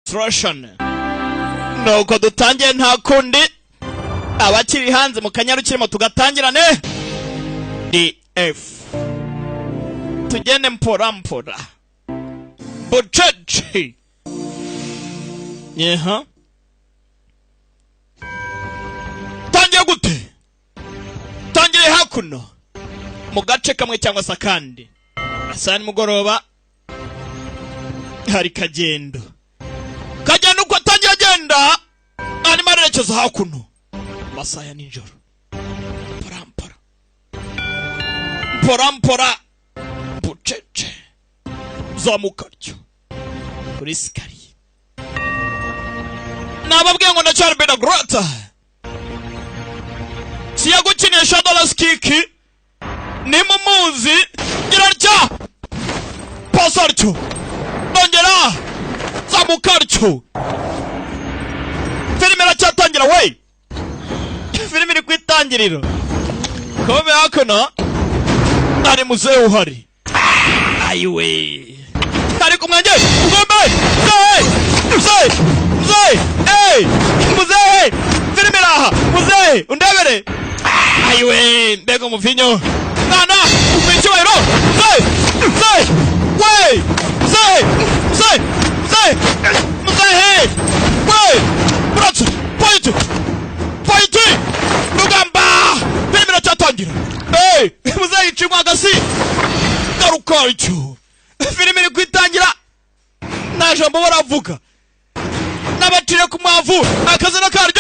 demonstration. Nuko dutangiye nta kundi abakiri hanze mu kanyarukirimo tugatangirane DF tugende mpora bucece yeha tangiye gute tangire hakuno mu gace kamwe cyangwa se kandi asani mugoroba hari kagendo uko tangiye agenda ari marerekezo hakuno masaya ninjoro mpora bucece zamukaryo kuri sikari nababwiye ngo ndacyari bena grota siyagukinisha dollars kiki ni mumuzi girarya pasarcyo nongera zamukaryo filime iracyatangira we filime iri kwitangiriro kome hakuno ari muzehe uhari ayiwe ariko mwanjye ugombe muzehe filime iraha muzehe undebere ayiwe mbega umuvinyo mwana mwicyubahiro muzehe we muratse pointi rugamba filime iracyatangira muzehe yicimwa agasi garuka icyo filime iri kwitangira nta jambo baravuga n'abacire ku mwavu akazina kayo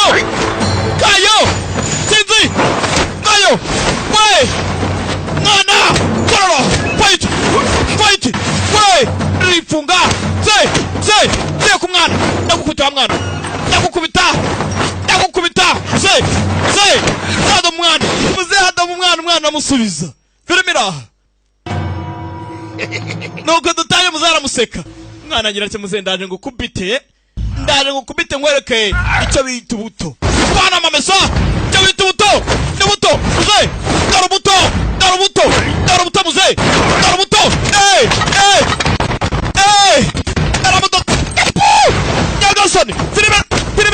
sinzi kayo we mwana kororo fight we rifunga ze ku mwana ndagukubita mwana ndagukubita hado mwana muze hado mwana musubiza filime iraha nuko dutaye muzara museka mwana agira ati muze ndaje ngukubite nkwereke icyo bita ubuto bana mamesa icyo bita ubuto n'ubuto muze darubuto muze darubuto darubuto nyagasani filime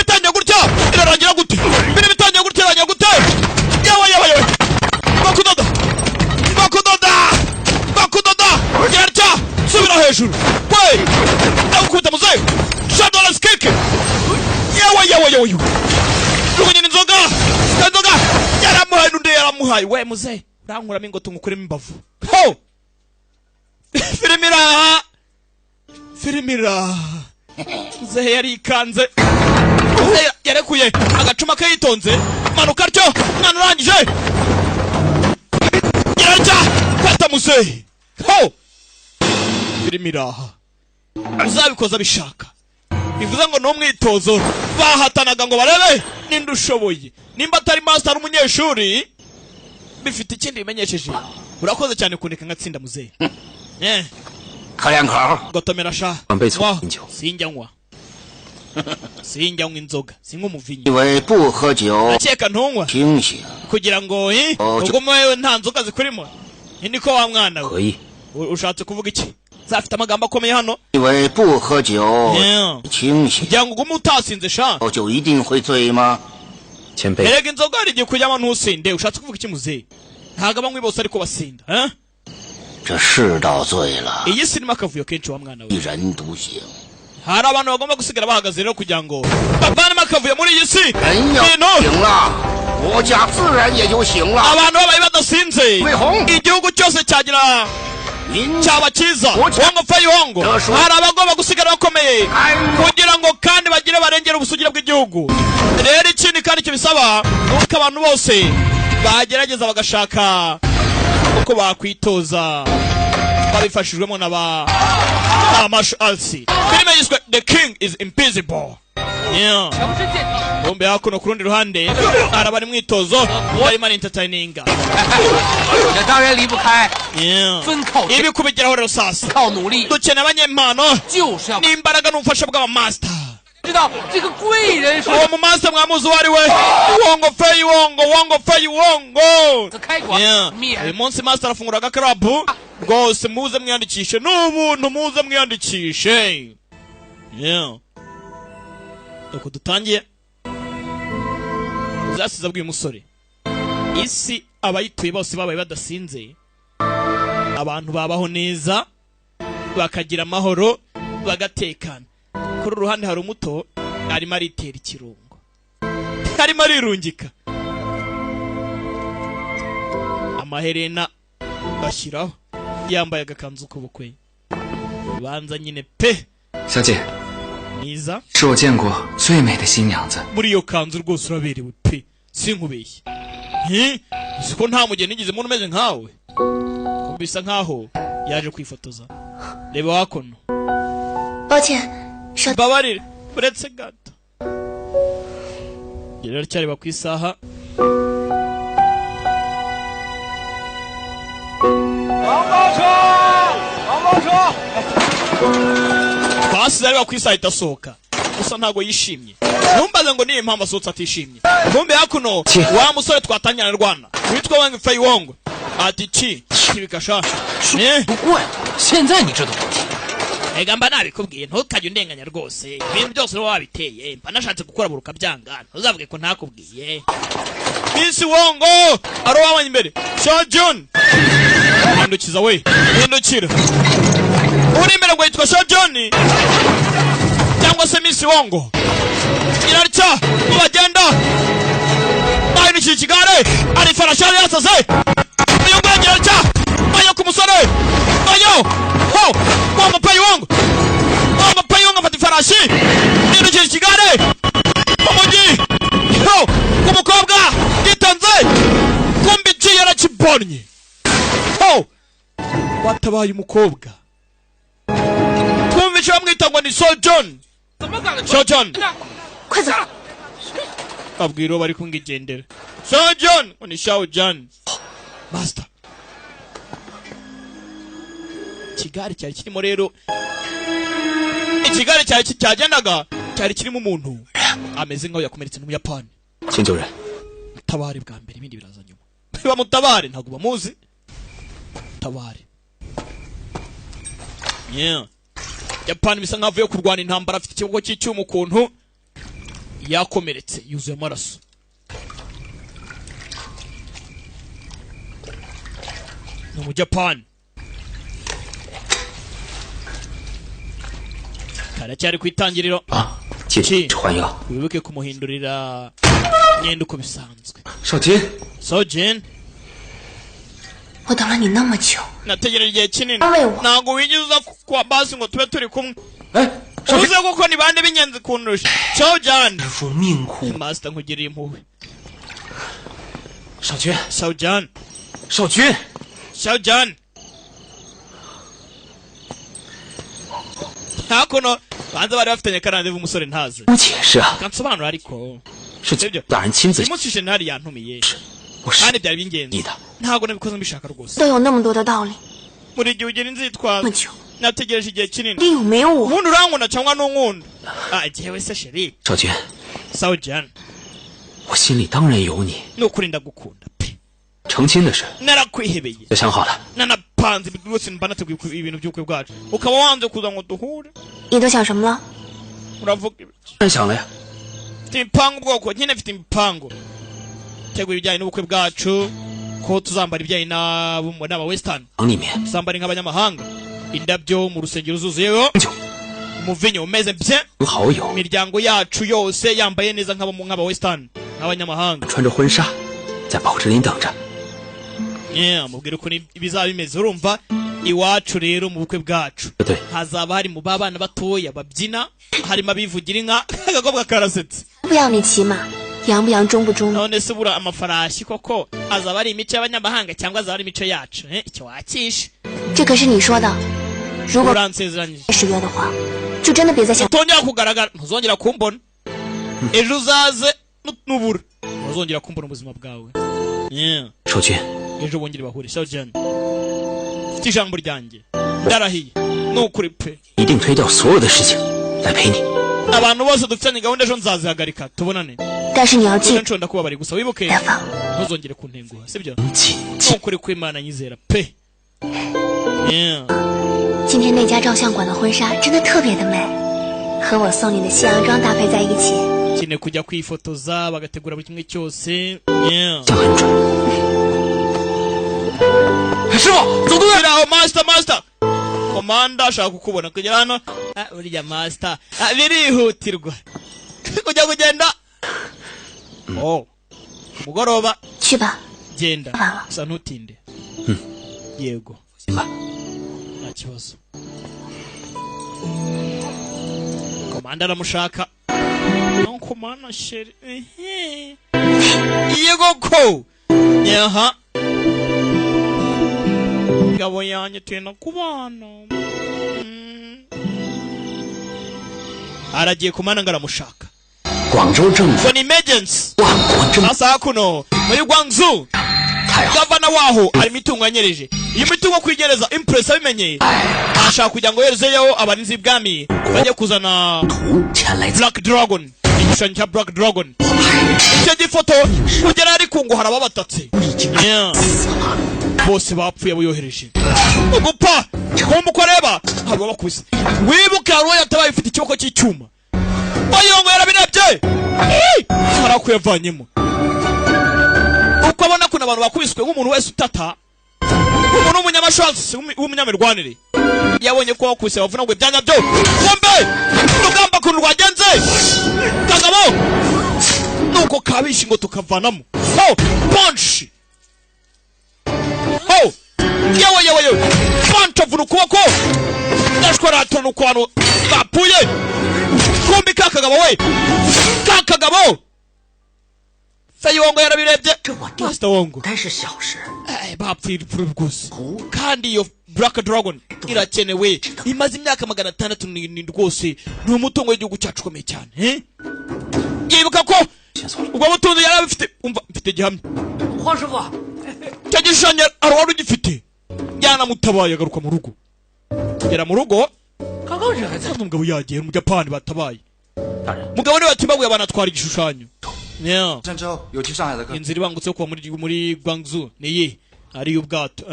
itangiye gutya irarangira gute filime itangiye gutya irarangira gute yewe bakudoda gercha subira hejuru we ndagukubita muze shadow skike yewe rugunyina inzoga yaramuhaye we muze urankuramo ingoto ngukuremo imbavu ho filime iraha muzehe yarikanze yarekuye agacuma ke yitonze manuka ryo mwana urangije gercha fata muzehe ho filime iraha uzabikoza bishaka bivuze ngo no mwitozo bahatanaga ngo barebe ninde ushoboye nimba atari master umunyeshuri bifite ikindi bimenyesheje urakoze cyane kuneka ngatsinda muzehe kayanka gotomera sha sinjya inzoga sink'umuvinyi iwe buhojyo akeka ntunywa kugira ngo ugume nta nzoga zikurimo niko wa mwana we ushatse kuvuga iki zafite amagambo akomeye hano iwe buhojyo kugira ngo ugume utasinze sha ujyo idinhwe ma erega inzoga ari giye kujyamo ntusinde ushatse kuvuga iki muzehe ntago abanywi bose ariko basinda iyi sinema kavuyo kenshi wa mwana we hari abantu bagomba gusigara bahagaze rero kugira ngo bavanemo akavuyo muri iyi si abantu babaye badasinze igihugu cyose cyagira cyaba cyiza wongo fayihongo hari abagomba gusigara bakomeye kugira ngo kandi bagire barengera ubusugire bw'igihugu rero ikindi kandi cyo bisaba nuko abantu bose bagerageza bagashaka uko bakwitoza babifashijwemo n'aba martial arts. Filime yiswe The King is Invisible. Bombe hakuno kurundi ruhande arabari mwitozo bari mani entertaining. Ibi kubigeraho rero sasa dukeneye abanyempano n'imbaraga n'ubufasha bw'aba master. uwo mu master mwamuzi wari we wongo fei wongo uyu munsi master afungura agakarabu rwose muze mwiyandikishe n'ubuntu muze mwiyandikishe uko dutangiye zasize abwiye umusore isi abayituye bose babaye badasinze abantu babaho neza bakagira amahoro bagatekana kuri uruhande hari umuto arimo aritera ikirungo arimo arirungika amaherena bashyiraho yambaye agakanzu k'ubukwe banza nyine pe 小姐 niza 是我见过最美的新娘子 muri iyo kanzu rwose uraberewe pe sinkubeshye siko nta mugeni nigeze umuntu umeze nkawe bisa nkaho yaje kwifotoza reba wakono 抱歉 babarire uretse gato rero cyareba ku isaha basize areba ku isaha itasohoka gusa ntago yishimye numbaze ngo niye impamvu asohotse atishimye kumbe hakuno wa musore twatangirana rwana witwa Wang Feiwong ati chi kibikasha 不过呀现在你这都不提 ega mba nabikubwiye ntukajye undenganya rwose ibintu byose uba wabiteye mba nashatse gukora buruka byanga ntuzavuge ko ntakubwiye Miss Wongo aro wabanye imbere Shojun hindukiza we hindukira uri imbere ngo yitwa Shojun cyangwa se Miss Wongo irarya bagenda bahindukira ikigare ari farashari yasaze uyu ngwenge irarya bayo ku musore bayo ho Wongo Feiwong Wongo Feiwong afata ifarashi hindukira ikigare umujyi ho ku mukobwa gitanze kumbi iciye yarakibonye ho watabaye umukobwa twumvishe bamwita ngo ni Sojon Sojon 快走 abwiro bari kungigendera Sojon ni Shaojan master ikigare cyari kirimo rero ikigare cyari cyagendaga cyari kirimo umuntu ameze nkaho yakomeretse n'umuyapani 请救人 tabare bwa mbere ibindi biraza nyuma bamutabare ntago bamuzi tabare Japan bisa nkaho avuye kurwana intambara afite ikibugo cy'icyuma ukuntu yakomeretse yuzuye amaraso no mu Japan karacyari kwitangiriro 姐姐还要 wibuke kumuhindurira nyenda uko bisanzwe 少杰 Sojin 我等了你那么久 nategereje igihe kinini Awewe. ntago wigiza kwa basi ngo tube turi kumwe 哎少杰 uze kuko ni bande b'ingenzi kundusha Shoujan 如命苦 master nkugiriye impuhwe 少杰 Shoujan 少君 Shoujan hakuno banza bari bafitanye karande b'umusore ntazi 不解释啊 kansobanura ariko 是 sibyo 大人亲自 umunsi jenali yantumiye 我是 kandi byari bingenzi 你的 ntago nabikoze mbishaka rwose 都有那么多的道理 muri gihe ugera inzitwaza 那么久 nategereje igihe kinini 你有没有我 ubundi urankunda cyangwa n'unkunda jewe se sheri 少君 Shoujan 我心里当然有你 nukuri ndagukunda pe 成亲的事 narakwihebeye 就想好了 nanapanze rwose mbanateguye ibintu by'ubukwe bwacu ukaba wanze kuza ngo duhure 你都想什么了 uravuga ibiki 当然想了呀 mfite imipango ubwoko nyine mfite imipango tegura ibijyanye n'ubukwe bwacu ko tuzambara ibijyanye n'aba western 房里面 tuzambara nk'abanyamahanga indabyo mu rusengero zuzuyeho 酒 umuvinyo umeze bye 跟好友 imiryango yacu yose yambaye neza nk'aba western nk'abanyamahanga 穿着婚纱在宝芝林等着 mubwira uko bizaba bimeze urumva iwacu rero mu bukwe bwacu 对 hazaba hari mu babana batoya babyina harimo abivugira inka agakobwa karasetse 不要你骑马，洋不洋中不中？ none se bura amafarashi koko azaba ari imico y'abanyamahanga cyangwa azaba ari imico yacu icyo wakishe 这可是你说的。如果 uransezeranyije 是约的话，就真的别再想。 utongera kugaragara ntuzongera kumbona ejo uzaze nubura ntuzongera kumbona ubuzima bwawe 少君 ejo bongere bahure Shoujan mfite ijambo ryanjye ndarahiye nukuri pe 一定推掉所有的事情来陪你 abantu bose dufitanye gahunda ejo nzazihagarika tubonane 但是你要记 ejo nshonda kubabari gusa wibuke 得放。 ntuzongere kuntenguha sibyo 谨记 nukuri kw'Imana nyizera pe 今天那家照相馆的婚纱真的特别的美，和我送你的西洋装搭配在一起。Kine kujya kwifotoza bagategura buri kimwe cyose. 这很准。师傅，走对了 ，master. Komanda ashaka kukubona kugera hano. Uriya master. Birihutirwa. Kujya kugenda. Oh. Mugoroba. 去吧。 Genda. Sa ntutinde. Yego. 行吧。 Nta kibazo. Komanda aramushaka. Non komanda sheri. Yego ko. Yaha. Gabo yanjye tena kubana. Aragiye komanda ngaramushaka. 广州政府 Ni emergency. 万国政 Sasa kuno muri Guangzhou. 太好， Gavana waho ari mitungo yanyereje. Iyi mitungo kwigereza impress abimenye. Ashaka kugira ngo yerezeyo abarinzi bwami bajye kuzana 前来 Black Dragon. Igishushanyo cya Black Dragon. Icyo gifoto kugera ari kungu haraba batatse. Bose bapfuye buyohereje. Gupfa. Kumbuko reba. Haba bakubise. Wibuka ruwa yatabaye ifite ikiboko cy'icyuma. Bayongo yarabirebye. Harakuyavanyemo. Uko abona kuna abantu bakubiswe nk'umuntu wese utata. Umuntu w'umunyamashwansi w'umunyamirwanire. Yabonye ko wakubise bavuna ngo byanya byo. Kombe. Rugamba kuntu rwagenze. Kagabo. Nuko kabishi ngo tukavanamo. Ho! Punch. Ho! Yawe. Punch avuna ukuboko. Ndashwara atona ukwano. Bapuye. Kumbi kakagabo we. Kakagabo. Sayongo yarabirebye. Master Wongo. 该是小事。 Bapfuye rwose. Kandi iyo Black Dragon irakenewe. Imaze imyaka 600 rwose. Ni umutungo w'igihugu cyacu ukomeye cyane. Yibuka ko ubwo butunzi yarabifite. Umva mfite gihamya. 黄师傅， Cyagishanya arwara ugifite. Yana mutabaye agaruka mu rugo. Gera mu rugo. 刚刚人还在。 Umugabo yagiye mu Japan batabaye. 大人， Mugabo ni batimbaguye banatwara igishushanyo. Yeah. 郑州有去上海的客。 Inzira ibangutse yo kuva muri Guangzhou niyi ari ubwato.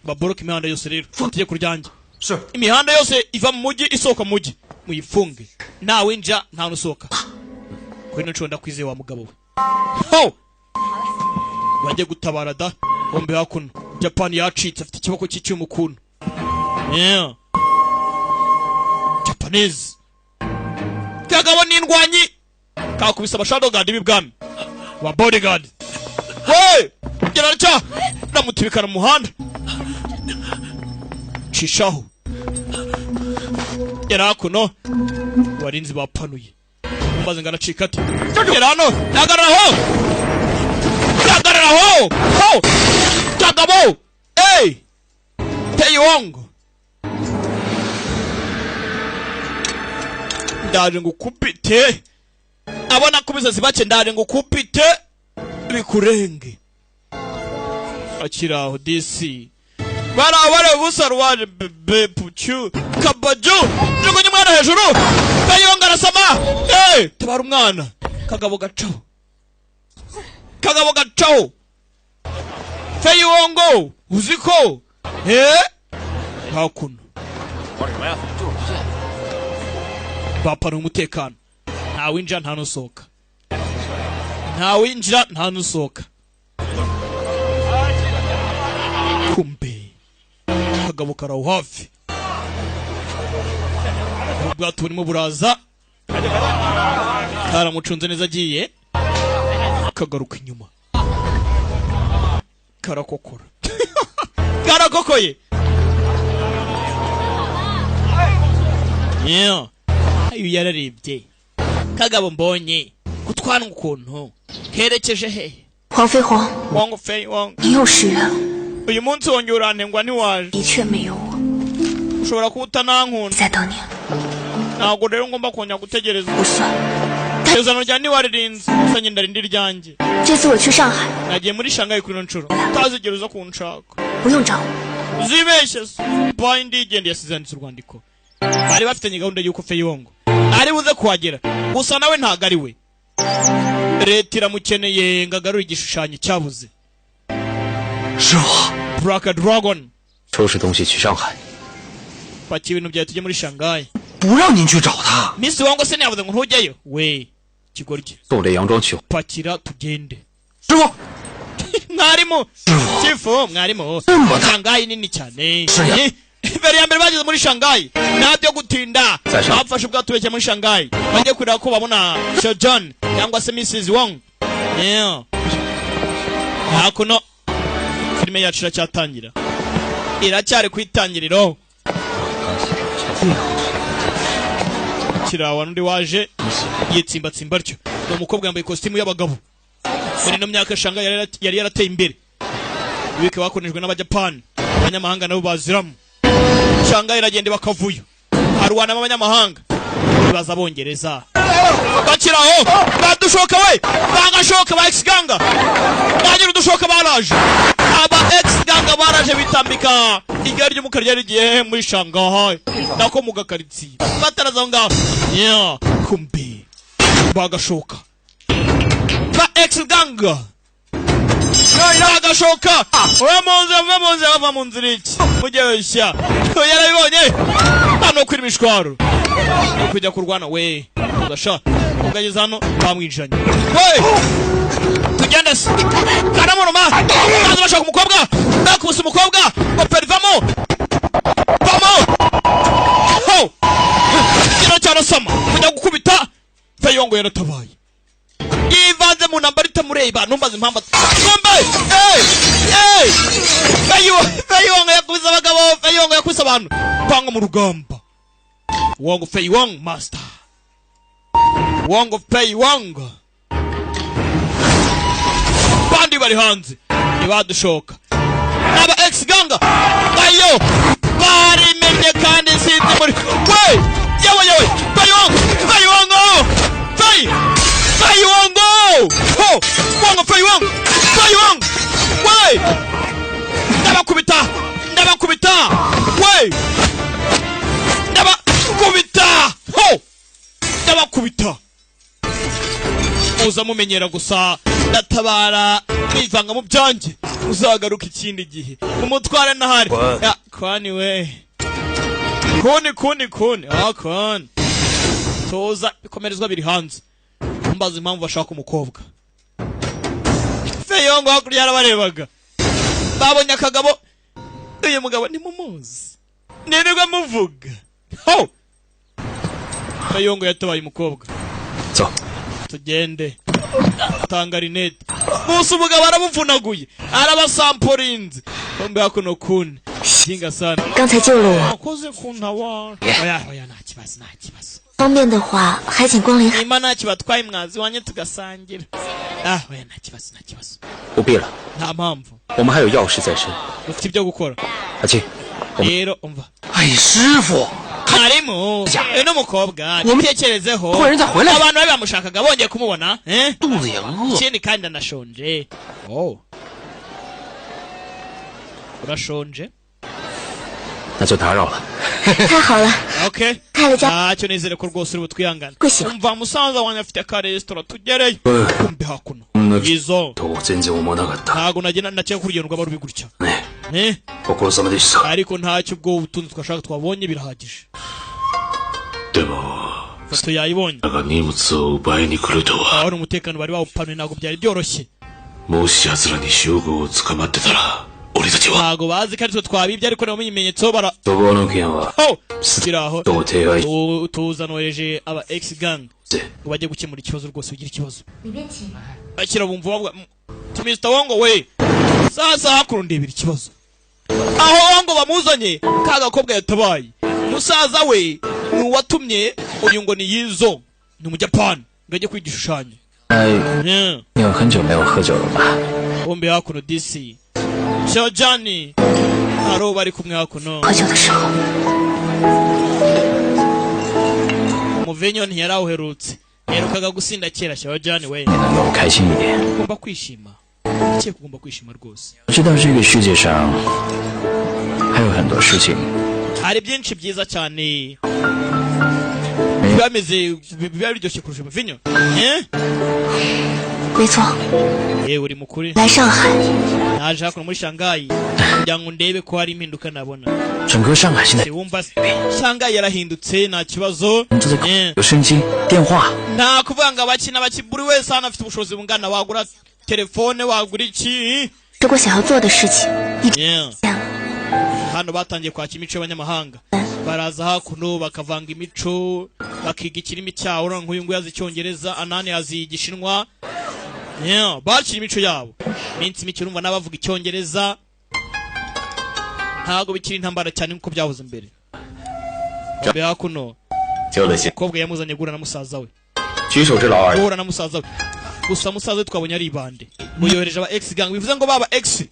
Baboroka imihanda yose rero. Tegeko ryanjye. 是。 Imihanda yose iva mu mujyi isoka mu mujyi. Muyifunge. Nawe nja nta nusoka. Kuri no nshonda kwizeye wa mugabo we. Ho! Bajye gutabara da. Bombe hakuno. Japan yacitse afite ikiboko cy'icyuma kuno. Yeah. Japanese. Kagabo n'indwanyi. Kakubise abashado guard b'ibwami. Wa bodyguard. We! Gera cya. Namutibikana mu muhanda. Cishaho. Gera kuno. Warinzi bapanuye. Umbaze ngana cikati. Gera hano. Nagararaho. Nagararaho. Ho! Kagabo. Hey! Teyongo. Ndaje ngukupite. Abona kubisazi bake ndaje ngukupite bikurenge. Akiraho DC. Bara busa rwaje bebe puchu kabaju. Njugunye mwana hejuru. Teyongo arasama. Tabara umwana. Kagabo gacaho. Kagabo gacaho. Teyongo uziko. Hakuno. Bapana umutekano. Nta winjira nta nusohoka. Nta winjira nta nusohoka. Kumbe. Kagabo karaho hafi. Ubwato burimo buraza. Karamucunze neza agiye. Kagaruka inyuma. Karakokora. Karakokoye. Yeah. Ayo yararebye. Kagabo mbonye kutwana ukuntu kerekeje he. 黄飞鸿， Wang Fei Wang. 你又失约了， Uyu munsi wongeye urantengwa ntiwaje. 的确没有我， Ushobora kuba utanankunda. 在等你。 Ntabwo rero ngomba kongera gutegereza. 不算， Isezerano rya ntiwaririnze. Gusa njye ndarindi ryanjye. 这次我去上海， Nagiye muri Shanghai kuri nshuro. Utazigera uza kunshaka. 不用找我。 Uzibeshye se. Bayi ndigende yasizanditse urwandiko. Bari bafitanye gahunda y'uko Feyongo ari buze kuhagera. Gusa nawe ntago ari we. Leta iramukeneye ngo agarure igishushanyo cyabuze. 师傅， Black Dragon. 收拾东西去上海。 Paki ibintu byawe tujye muri Shanghai. 不让您去找他。 Miss Wang se ntiyavuze ngo ntujyeyo we kigoryi 送这杨庄去。 pakira tugende 师傅， mwarimu chifu mwarimu Shanghai nini cyane Mbere ya mbere bageze muri Shanghai nabyo gutinda bafashe ubwato beke muri Shanghai bajye kurira ko babona Shojan cyangwa se Mrs Wang hakuno filime yacu iracyatangira iracyari kwitangiriro kirawa n'undi waje yitsimbatsimba atyo ni umukobwa yambaye ikositimu y'abagabo muri ino myaka Shanghai yari yarateye imbere ibike bakonejwe n'abajapani abanyamahanga nabo baziramo Shanghai iragenda bakavuyo harwana n'abanyamahanga bibaza abongereza bakiraho badushoka we bagashoka ba ex-ganga bagira udushoka baraje aba ex-ganga baraje bitambika igari ry'umukara ryari rigiye muri Shanghai nako mu gakaritsiye bataraza ngaho kumbe bagashoka ba ex-ganga bagashoka ava mu nzira iki mujyeshya yarabibonye hano kwira imishwaro no kujya kurwana we ugasha ugageza hano bamwijanye we tugende se karamuruma baza bashaka umukobwa bakubise umukobwa ngo perivamo vamo ho kino cyarasama kujya gukubita Feyongo yaratabaye yivanze mu nambari itamureba numbaza impamvu ngombe Feyongo yakubise abagabo Feyongo yakubise abantu panga mu rugamba Wong Fei Wong master Wong Fei Wong bandi bari hanze ntibadushoka aba ex-ganga bayo barimenye kandi sinzi muri we yewe Fei Wong ho Wong Fei Wong we ndabakubita we ndabakubita uza mumenyera gusa ndatabara mwivanga mu byanjye uzagaruka ikindi gihe umutware nahari kwani we kuni kwani toza bikomerezwa biri hanze mbaza impamvu bashaka umukobwa Feyongo hakurya yarabarebaga babonye akagabo uyu mugabo ni mumuzi nirirwa muvuga ho Feyongo yatabaye umukobwa tugende tanga rinete musu umugabo aramuvunaguye arabasamporinze bombe hakuno kuni kinga sana 刚才救了我 akoze kuntawa oya nta kibazo 方便的话还请光临 nimba nta kibatwaye mwazi wanye tugasangira oya nta kibazo 不必了， nta mpamvu 我们还有要事在身。 ufite ibyo gukora 阿庆， rero umva 哎，师傅， harimo uno mukobwa nitekerezeho Abantu bari bamushakaga bongeye kumubona 肚子也饿。 ikindi kandi ndanashonje urashonje 那就打扰了。 太好了 okay 开了家 ntacyo nizere ko rwose uri butwihangane 不行 umva musaza wanjye afite akaresitora tugereyo kumbe hakuno izo 全然思わなかった。 ntago nagenda nakeka ko urugendo rwaba rubi gutya ね、ご苦労様でした。 ariko ntacyo ubwo ubutunzi twashaka twabonye birahagije でも foto yayibonye だが荷物を奪いに来るとは abari umutekano bari bawupanuye ntabwo byari byoroshye もし奴らに証拠を捕まってたら俺たちは ntago bazi ko aritwe twabibye ariko nabo ibimenyetso bara そこの件は kiri aho どう提案し tuzanohereje aba ex gang て ngo bajye gukemura ikibazo rwose ugira ikibazo 里边请 akira bumva bavuga Mr. Wongo we sasa hakuru ndebera ikibazo aho Wongo bamuzanye ka gakobwa yatabaye musaza we ni uwatumye uyu ngo ni Yizo ni umujapani ngo ajye kwigishushanya 你有很久没有喝酒了吧？ bombe hakuno DC Shojani aro bari kumwe hakuno 喝酒的时候 umuvenyo ntiyarawuherutse yaherukaga gusinda kera Shojani we 你能够开心一点。 ugomba kwishima icyo ugomba kwishima rwose 我知道这个世界上还有很多事情 hari byinshi byiza cyane bameze biba biryoshye kurusha umuvinyo 没错 uri mukuri 来上海 naje hakuno muri Shanghai kugira ngo ndebe ko hari impinduka nabona 整个上海现在 wumva Shanghai yarahindutse nta kibazo 有升级电话 nta kuvuga ngo abakina buri wese hano afite ubushobozi bungana wagura telefone wagura iki 如果想要做的事情一直 hano batangiye kwakira imico y'abanyamahanga baraza hakuno bakavanga imico bakiga ikirimi cyawo nk'uyu nguyu azi icyongereza Anani azi igishinwa bakira imico yabo minsi mike urumva n'abavuga icyongereza ntago bikiri intambara cyane nkuko byahoze mbere Mbe hakuno umukobwa yamuzanye gura na musaza we gura na musaza we gusa musaza we twabonye ari ibande muyohereje aba ex gang bivuze ngo baba ex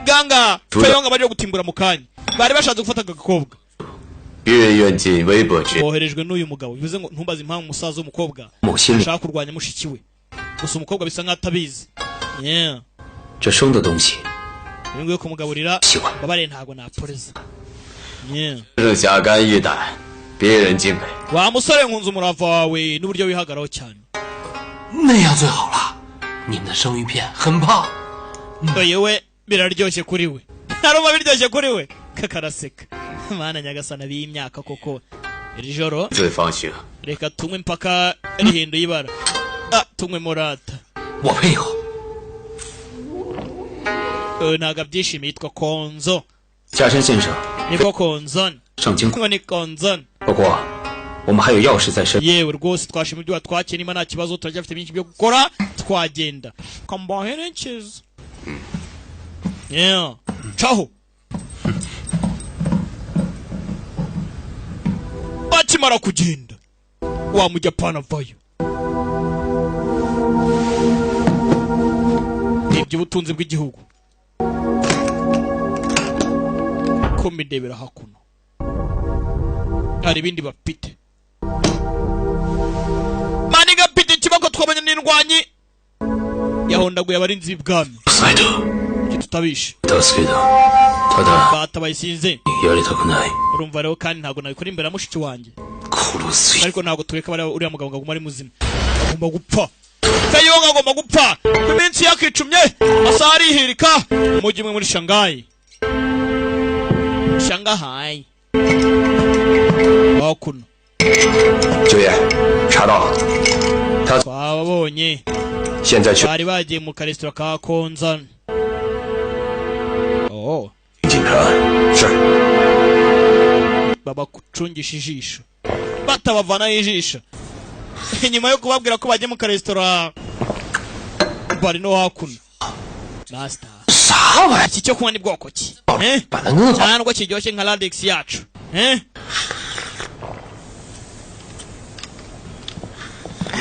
ganga Fayonga bari gutimbura mu kanya bari bashatse gufata agakobwa boherejwe n'uyu mugabo bivuze ngo ntumbaze impamvu musaza w'umukobwa ashaka kurwanya mushiki we gusa umukobwa bisa nk'atabizi 这生的东西 nguye kumugaburira babare ntago naporeza 是侠肝义胆 别人敬佩 wa musore nkunze umurava wawe n'uburyo wihagaraho cyane 那样最好了，你们的生鱼片很棒。 yewe biraryoshye kuri we narumva biryoshye kuri we kakaraseka mana nyagasana b'imyaka koko iri joro 最放心 reka tunywe mpaka rihinduye ibara tunywe morata 我配合。 ntago abyishimiye yitwa konzo 下山先生 niko konzon 上京 ngo ni konzon 不过我们还有要事在身 yewe rwose twashima ibyo watwakira niba nta kibazo turacyafite byinshi byo gukora twagenda kambaherekeza caho bakimara kugenda wa mujyapana avayo iby'ubutunzi bw'igihugu ko mbidebera hakuno hari ibindi bafite maniga pite ikiboko twabonye n'indwanyi yahondaguye abarinzi b'ibwami tutabishe batabaye sinze urumva rero kandi ntabwo nabikora imbere ya mushiki wanjye ariko ntabwo tureka bari uriya mugabo ngo aguma ari muzima agomba gupfa Fayonga agomba gupfa ku minsi yakicumye amasaha arihirika umujyi umwe muri Shanghai Shanghai hakuno 九爷查到了 twababonye 现在去 bari bagiye mu karesitora ka konza警察是 babakucungisha ijisho batabavanaho ijisho nyuma yo kubabwira ko bagiye mu karesitora bari no hakuno master iki cyo kunywa ni bwoko ki ntabwo kiryoshye nka Ladex yacu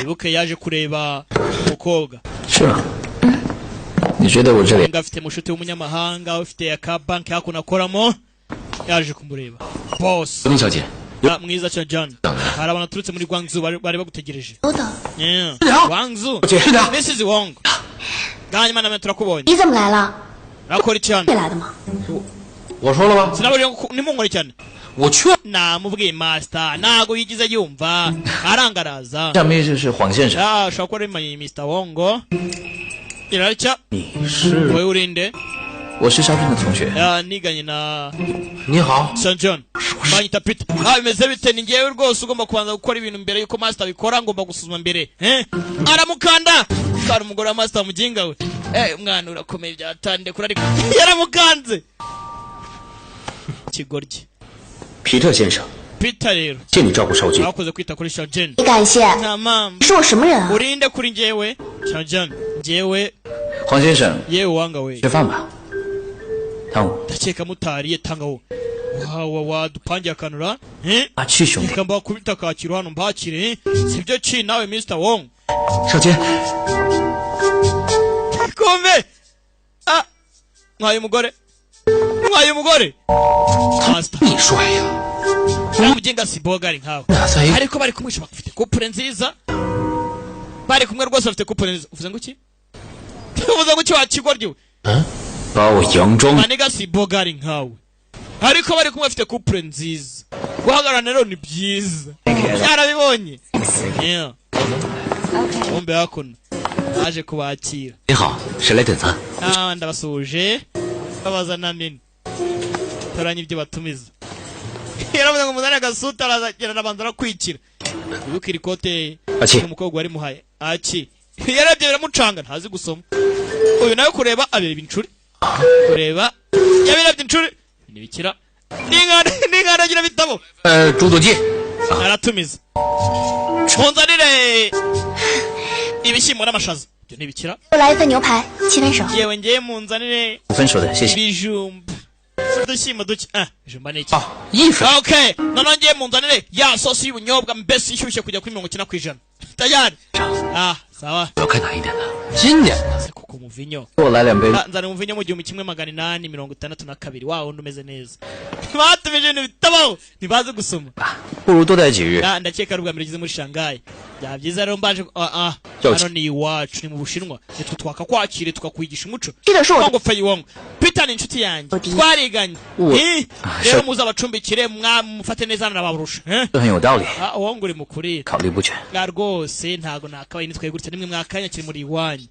ibuke yaje kureba umukobwa 是啊 你觉得我这里 afite mushuti w'umunyamahanga ufite akabanki hakuno akoramo yaje kumureba boss 林小姐 mwiza cha John hari abantu turutse muri Guangzhou bari bagutegereje 等等， Guangzhou 是的 Mrs. Wong ganyuma na turakubonye 你怎么来了？ rakora cyane 会来的吗？ 我说了吗？ sinaburiye nimungore cyane 我去。 namubwiye master nago yigize yumva arangaraza 下面是黄先生 shakora Mr. Wong iracya 你是 wewe urinde 我是沙镇的同学 niganye na 你好， St. John banyita Peter bimeze bite ni ngewe rwose ugomba kubanza gukora ibintu mbere yuko master bikora ngomba gusuzuma mbere aramukanda kandi umugore wa master muginga we umwana urakomeye byatande kuri ariko yaramukanze kigoryi 皮特先生 Peter rero 借你照顾少君 bakoze kwita kuri St. John 你感谢， nta mpamvu 你是我什么人啊？ urinde kuri ngewe St. John ngewe 黄先生 yewe wanga we 吃饭吧汤姆 ndakeka mutariye tanga wo wadupangiye akanura 啊去兄弟 reka mbakubita kacyiru hano mbakire sibyo ki nawe Mr. Wong 少君 kumbe mwaye umugore master 你帅呀！ umugenga si bogari nkawe 那在一 ariko bari kumwisha bafite couple nziza bari kumwe rwose bafite couple nziza uvuze ngo iki uvuze ngo iki wakigoryo 把我佯装 maniga si bogari nkawe ariko bari kumwe bafite couple nziza guhagarara rero ni byiza yarabibonye kumbe hakuno aje kubakira 你好谁来点餐 ndabasuje babazana nini toranya ibyo batumiza yaravuze ngo muzane agasuta arazagera nabanza arakwikira wibuka iri kote umukobwa wari muhaye aki yarebye biramucanga ntazi gusoma uyu nawe kureba abireba incuri kureba yabirebye incuri nibikira n'ingana agira bitabo 朱总记 aratumiza munzanire ibishyimbo n'amashaza ibyo ntibikira 又来一份牛排，7分熟。 yewe ngiye munzanire 5分熟的，谢谢。 ibijumba udushyimbo duke ibijumba ni iki 1分。 okay noneho ngiye munzanire ya sosi y'ubunyobwa mbese ishyushye kujya kuri 90% tayari sawa 我要看哪一点的？今年的。 se kuko umuvinyo 给我来2杯。 nzana umuvinyo mu 1862 wa wundi umeze neza batumije ibintu bitabaho ntibazi gusoma 不如多待几日。 ndakeka ari ubwa mbere ugeze muri Shanghai byaba byiza rero mbaje hano ni iwacu ni mu Bushinwa nitwe twakakwakire tukakwigisha umuco 这个是我的 Wongo Fei Wongo Peter ni inshuti yanjye twariganye rero muzabacumbikire mufate neza nababurusha 这很有道理， Wongo uri mukuri 考虑不全。 rwose ntago nakabaye nitwe gutya nimwe mwakanya kiri muri iwanyu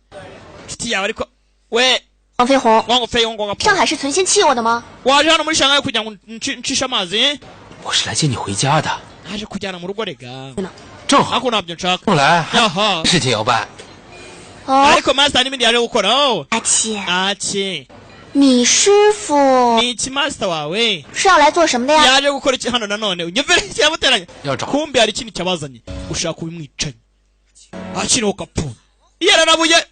inshuti yawe ariko we 王飞鸿， Wongo Fei Wongo 上海是存心气我的吗？ waje hano muri Shanghai kugira ngo ncishe amazi 我是来接你回家的， naje kujyana mu rugo rega 正好 ako ntabyo nshaka 后来 yaha 事情要办。 哦， ariko master n'ibindi yaje gukora阿七， aki 你师傅 ni iki master wawe 是要来做什么的呀？ yaje gukora iki hano nanone unyumvire cyamuteranya 要找 kumbe hari ikintu cyabazanye ushaka ubimwicanye akiriho kapu yararabuye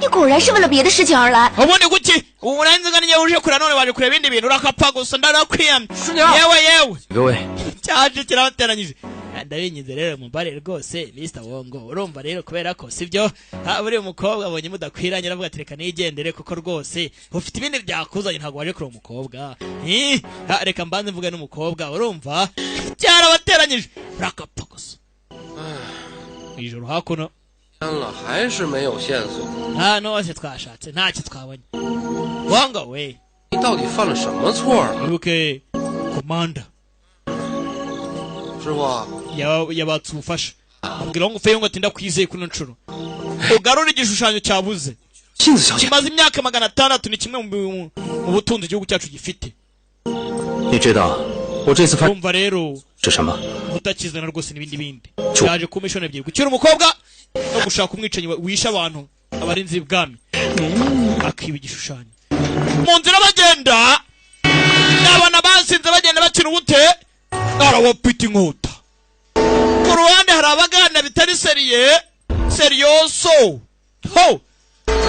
你果然是为了别的事情而来。 ubundi guki uburenze ngani uje kure none waje kureba ibindi bintu urakapa gusa ndarakwiyamye yewe 各位， cyaje kirabateranyije ndabinyize rero mubare rwose Mr. Wongo urumva rero kubera ko sibyo buri mukobwa abonye mudakwiranye aravuga ati reka nigendere kuko rwose ufite ibindi byakuzanye ntabwo waje kureba umukobwa reka mbanze mvuge n'umukobwa urumva cyarabateranyije urakapa gusa ijoro hakuno 天了，还是没有线索。 nose twashatse ntacyo twabonye Wongo we 你到底犯了什么错了， wibuke komanda 师傅？ yabatse ubufasha ambwira ngo Fei Wongo ati ndakwizeye kuno nshuro ugarura igishushanyo cyabuze 杏子小姐， kimaze imyaka 600 ni kimwe mu butunzi igihugu cyacu gifite 你知道我这次犯 urumva rero 是什么？ utakizana rwose n'ibindi bindi cyaje ku mishoni ebyiri gucyura umukobwa no gushaka umwicanyi wishe abantu abarinzi b'ibwami akiba igishushanyo mu nzira bagenda n'abana basinze bagenda bakina ubute arabapita inkota ku ruhande hari abagana bitari seriyoso ho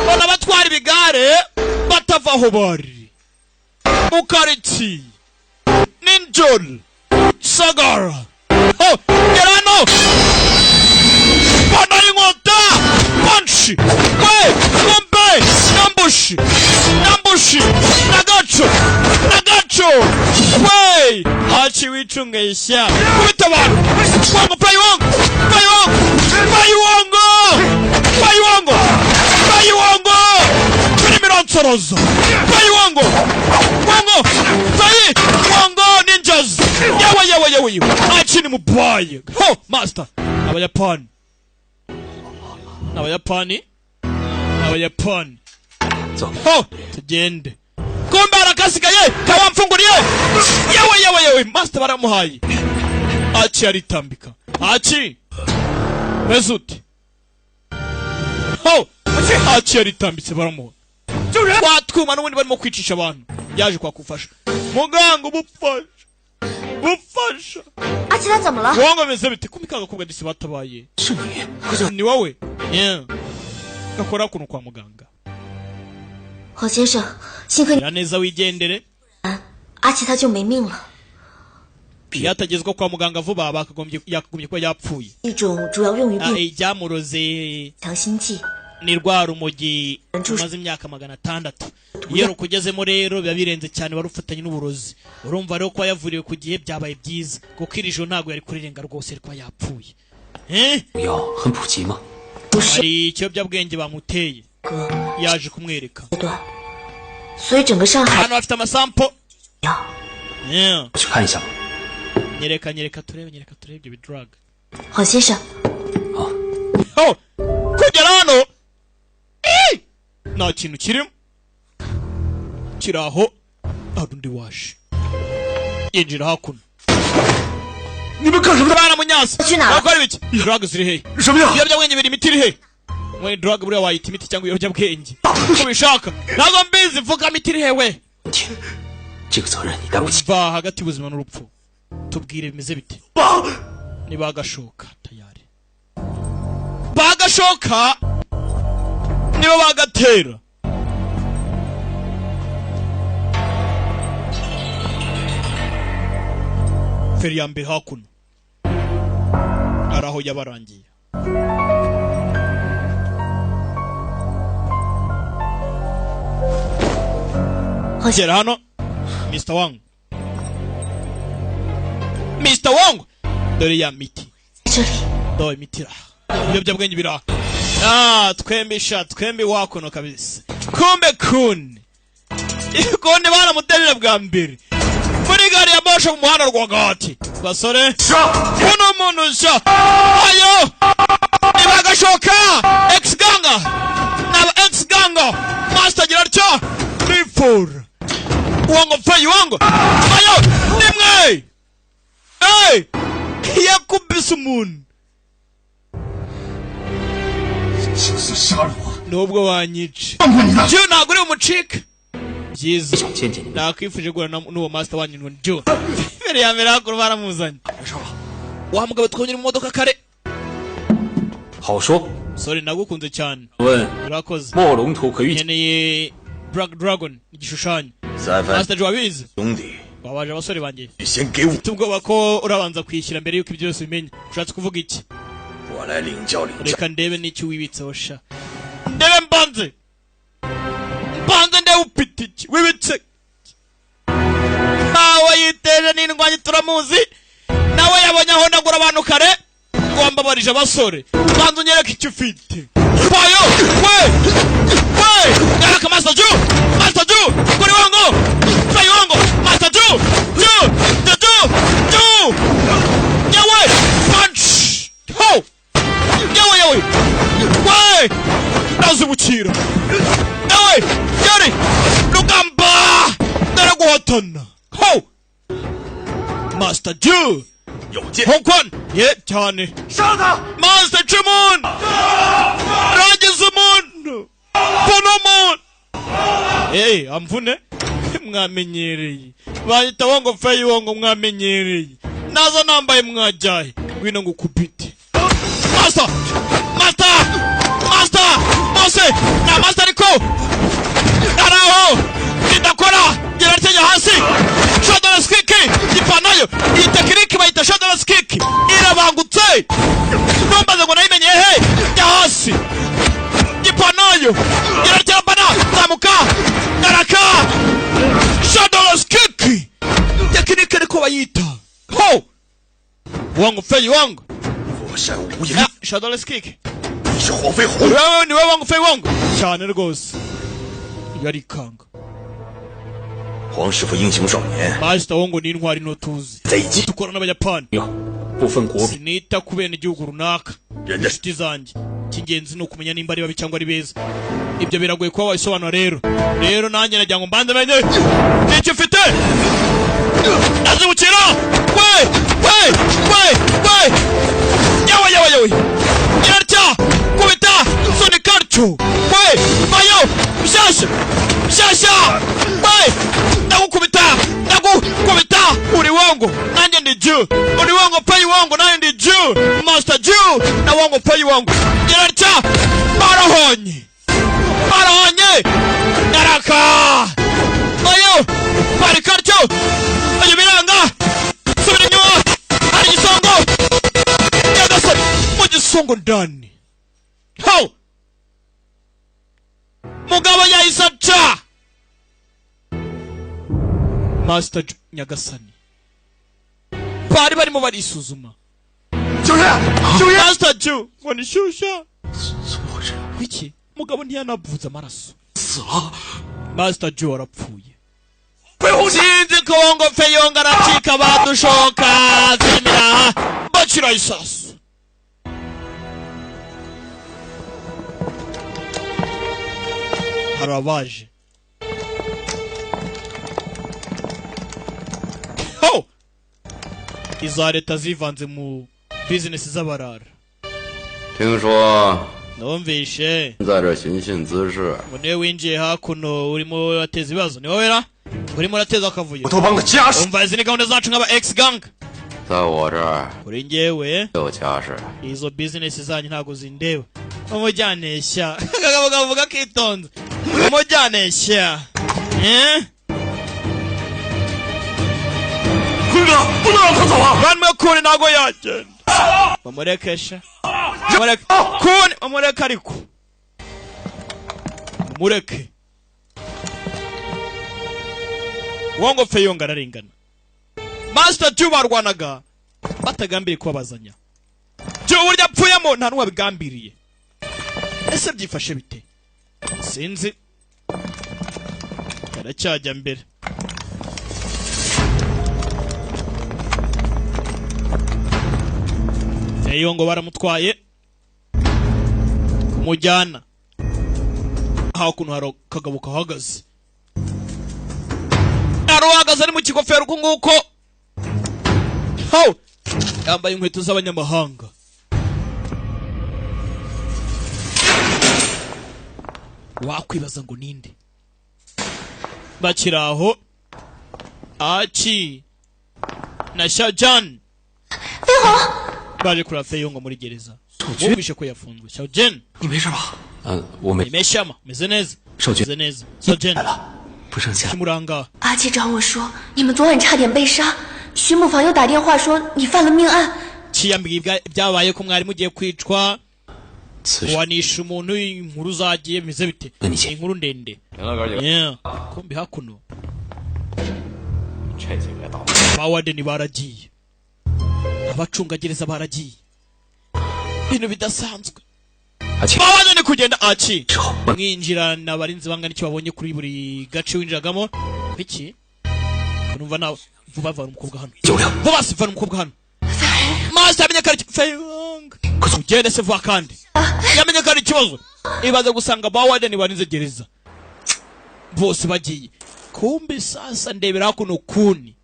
bona batwara ibigare batava aho bari mu karitsiye ninjoro sagara ho gera hano bona inkota panshi we kombe nambushi nagaco we haci wicunge ishya kubita abantu Wongo Fei Wongo turimo iransoroza Fei Wongo Fei Wongo ninjas yewe haci ni mubaye ho master Abayapani ho tugende kumbe arakasigaye kawamfunguriye yewe master baramuhaye aci aritambika aci mezuti ho aci aritambitse baramuha watwuma n'ubundi barimo kwicisha abantu yaje kwakufasha muganga ubufasha 阿七他怎么了？ Wongo meze bite kumika agakobwa disi batabaye 是你， ni wowe gakora kuno kwa muganga 郝先生，幸亏你 neza wigendere 阿七他就没命了。 yatagezwa kwa muganga vuba yakagombye kuba yapfuye 一种主要用于病 ijyamuroze 强心剂， ni rwa rumogi rumaze imyaka 600 iyo rukugezemo rero biba birenze cyane barufatanye n'uburozi urumva rero ko yavuriwe ku gihe byabaye byiza kuko iri joro ntabwo yari kurirenga rwose ariko yapfuye 药很普及吗？ hari ikiyobyabwenge bamuteye 哥 yaje kumwereka 阶段，所以整个上海 hano bafite amasampo 药 我去看一下吧。 nyereka turebe ibyo bidrug 郝先生， kugera hano nta kintu kirimo kiri aho arundi waje yinjira hakuno 你们干什么的？ bana munyasa 去哪儿？ bakora ibiki drug ziri he 什么呀？ ibiyobyabwenge biri imiti iri he mwe drug buriya wayita imiti cyangwa ibiyobyabwenge uko bishaka ntabwo mbizi mvuga imiti iri he we 这个责任你担不起。 va hagati y'ubuzima n'urupfu tubwire bimeze bite niba agashoka tayari bagashoka niba bagatera feri ya mbere hakuno ari aho yabarangiye gera hano Mr. Wang Mr. Wang dore ya miti 这里 dore miti ibiyobyabwenge biri aha twembi wakono kabisa kumbe kuni baramuterera bwa mbere muri gari ya moshi mu muhanda rwagati basore kuno muntu sha ayo nibagashoka ex-ganga n'aba ex-ganga master gira cyo before wango fayi wango ayo nimwe yakubise umuntu 就是杀了我！ nubwo wanyica 放过你了！ Joe ntabwo uri umucika byiza 想见见你们， nakwifuje guhura n'uwo master wanyu ngo Joe mbere ya mbere hakuru baramuzanye 没事吧？ wa mugabo twongera mu modoka kare 好说。 sorry nagukunze cyane 问 urakoze 墨龙图可预见， nkeneye Black Dragon igishushanyo 3分， master Joe abizi 兄弟， babaje abasore banjye 你先给我， mfite ubwoba ko urabanza kwishyura mbere yuko ibyo byose ubimenya ushatse kuvuga iki 我来领教领教。 reka ndebe n'icyo wibitseho sha ndebe mbanze ndebe ufite iki wibitse nawe yiteje n'indwanyi turamuzi nawe yabonye aho ndagura abantu kare wambabarije abasore banza unyereke icyo ufite payo we yaraka Master Joe kuri wango fayi wango Master Joe yawe punch ho yawe we nazibukira yawe yari rugamba ndaraguhatana ho Master Joe 有剑， Hongkwan ye cyane 杀了他！ Master Chimon Ragizumon Ponomon amvune mwamenyereye bahita wango fayi wango mwamenyereye naza nambaye mwajaye wino ngukubite Master Mose na Master ariko araho ndakora gerartenya hasi shoulder kick ipanayo iyi tekiniki bayita shoulder kick irabangutse nombaze ngo nayimenye he ya hasi ipanayo gerartenya bana zamuka garaka shoulder kick tekiniki ariko bayita ho wango fayi wango 我山无影， shoulder kick 你是黄飞鸿。 wewe ni wewe wangu fayi wango cyane rwose yarikanga 黄师傅英雄少年， Master wango ni intwari no tuzi 在一起， dukora n'abayapani 有不分国别， sinita ku bene igihugu runaka 人的 inshuti zanjye icy'ingenzi ni ukumenya nimba ari babi cyangwa ari beza ibyo biragoye kuba wabisobanura rero nanjye nagira ngo mbanze menye n'icyo ufite ndazibukira yawe yarya kubita soni karcho mayo mshasha ndagukubita uri wango nanjye ndi Jew uri wango fayi wango nanjye ndi Jew Master Jew na wango fayi wango yarya barahonye yaraka mayo bari karcho ayo biranga subira inyuma hari igisongo nyagasani mu gisongo ndani ho mugabo yahise aca Master nyagasani bari barimo barisuzuma 救援！ Master Joe ngo ni shusha 怎么回事？ iki mugabo ntiyanavuze amaraso 死了！ Master Joe arapfuye 飞鸿起！ sinzi ko wongo feyonga aracika badushoka zemera bacira isasu hari abaje ho iza leta zivanze mu business z'abarara 听说 numvishe 在这寻衅滋事， ngo niwe winjiye hakuno urimo urateza ibibazo ni wowe ra urimo urateza akavuyo 我都帮个家事。 umva izi ni gahunda zacu nk'aba ex gang 在我这儿 kuri njyewe 有家事。 izo business zanyu ntago zindeba umujyanesha kagabo kavuga kitonze umujyanesha 坤哥，不能让他走啊！ banwe kuri ntago yagenda bamurekesha bamureke kuni bamureke ariko mureke wongo feyonga ararengana Master Ju barwanaga batagambiriye kubabazanya Ju burya apfuyemo nta n'uwabigambiriye ese byifashe bite sinzi karacyajya mbere Feyongo baramutwaye kumujyana hakuno hari akagabo kahagaze arahagaze ari mu kigofero uko nguko ho yambaye inkweto z'abanyamahanga wakwibaza ngo ninde bakiraho Achi na Shaojan baje kura Feyongo muri gereza wumvishe ko yafunzwe Shaojan 你没事吧？我没。 imeshama meze neza 少君 meze neza Shaojan 来了，不剩下。 kimuranga 阿七找我说，你们昨晚差点被杀，徐母房又打电话说你犯了命案。 kiyambwiye byabaye ko mwari mugiye kwicwa 此事 wanisha umuntu inkuru zagiye bize bite Ni iki? inkuru ndende 行了，哥几个， yeah kumbi hakuno 这几个倒霉。 abawadeni baragiye abacungagereza baragiye ibintu bidasanzwe 阿庆， abawadeni kugenda Achi 之后， mwinjira n'abarinzi bangana icyo babonye kuri buri gace winjiragamo iki numva nawe vuba vana umukobwa hano 96， vuba si vana umukobwa hano Master yamenye kari Feyongo ugende se vuba kandi yamenye kari ikibazo ibaze gusanga abawadeni barinze gereza bose bagiye kumbi sasa ndebera hakuno kuni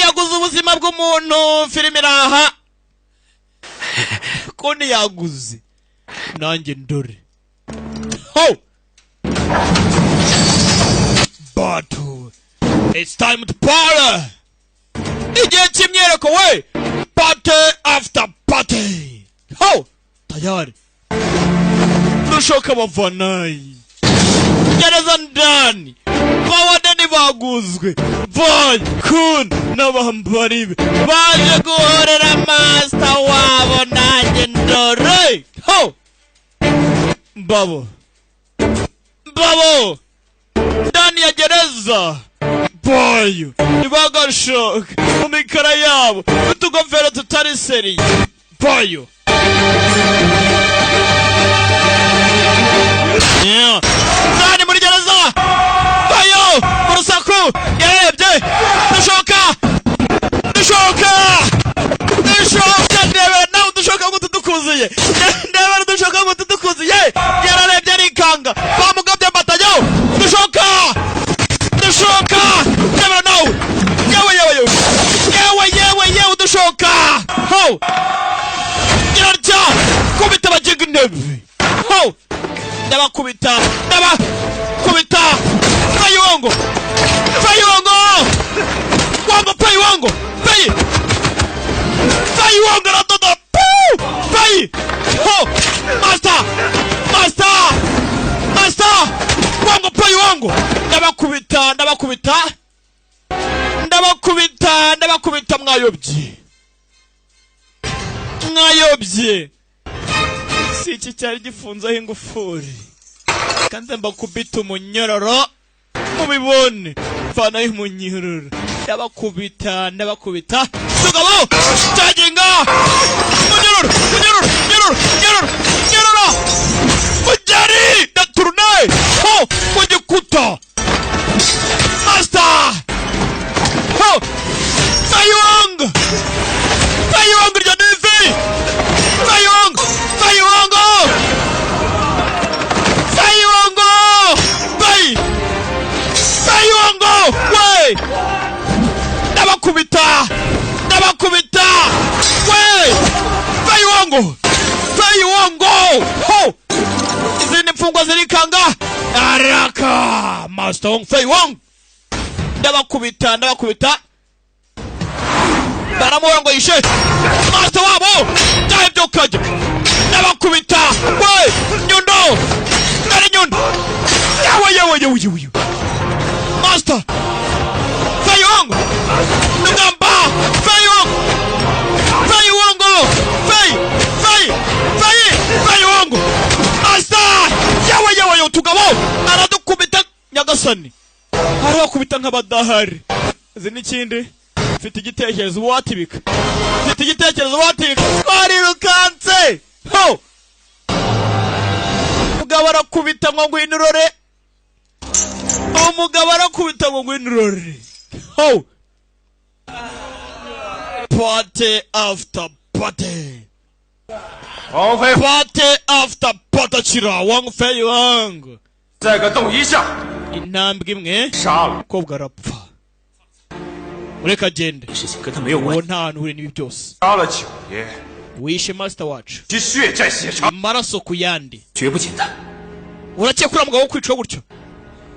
yaguze ubuzima bw'umuntu filime iraha kuni yaguze nanjye ndore ho battle it's time to party igihe cy'imyereko we party after party ho tayari dushoka bavanayi gereza ndani bawadeni baguzwe boy kun n'abambari be baje guhorera Master wabo nanjye ndore ho babo ndani ya gereza boy ibagashoka mu mikara yabo utugofero tutari seri boy ndani muri gereza bayo urusaku yarebye dushoka ndebe nawe dushoka ngo tudukuziye ndebe dushoka ngo tudukuziye yararebye arikanga bamugabye amatayo dushoka ndebe nawe yewe dushoka ho yararya kubita bagiga intebe ho ndabakubita Feyongo wango Feyongo ratoda pay ho Master wango Feyongo ndabakubita mwayobye si iki cyari gifunzeho ingufuri kandi mbakubita umunyororo mubibone fanayo umunyororo ndabakubita tugabo cyaginga munyororo mujari na tourne ho mugikuta Master ho Feyongo rya nevi Feyongo Feyongo we ndabakubita ndabakubita we Fei Wong Fei Wong ho izindi mfungwa zirikanga araka Master Wong Fei Wong ndabakubita baramuhora ngo yishe Master wabo ndabyo kaje ndabakubita we nyundo ngari nyundo yawe Master Fei Wong ndamba Fei Wong Fei Wong Master yawe tugabo aradukubita nyagasani arakubita nk'abadahari izi n'ikindi mfite igitekerezo watibika barirukanse ho umugabo arakubita ngo ngwinurore ho party after party chira Wong Fei Wong 再个动一下 intambwe imwe 杀了 kobwa arapfa ureka agende 事情跟他没有关 uwo nta hantu uri n'ibi byose 杀了九爷 wishe Master wacu 其血债血偿 amaraso ku yandi 绝不简单。 urakekura mugabo wo kwica gutyo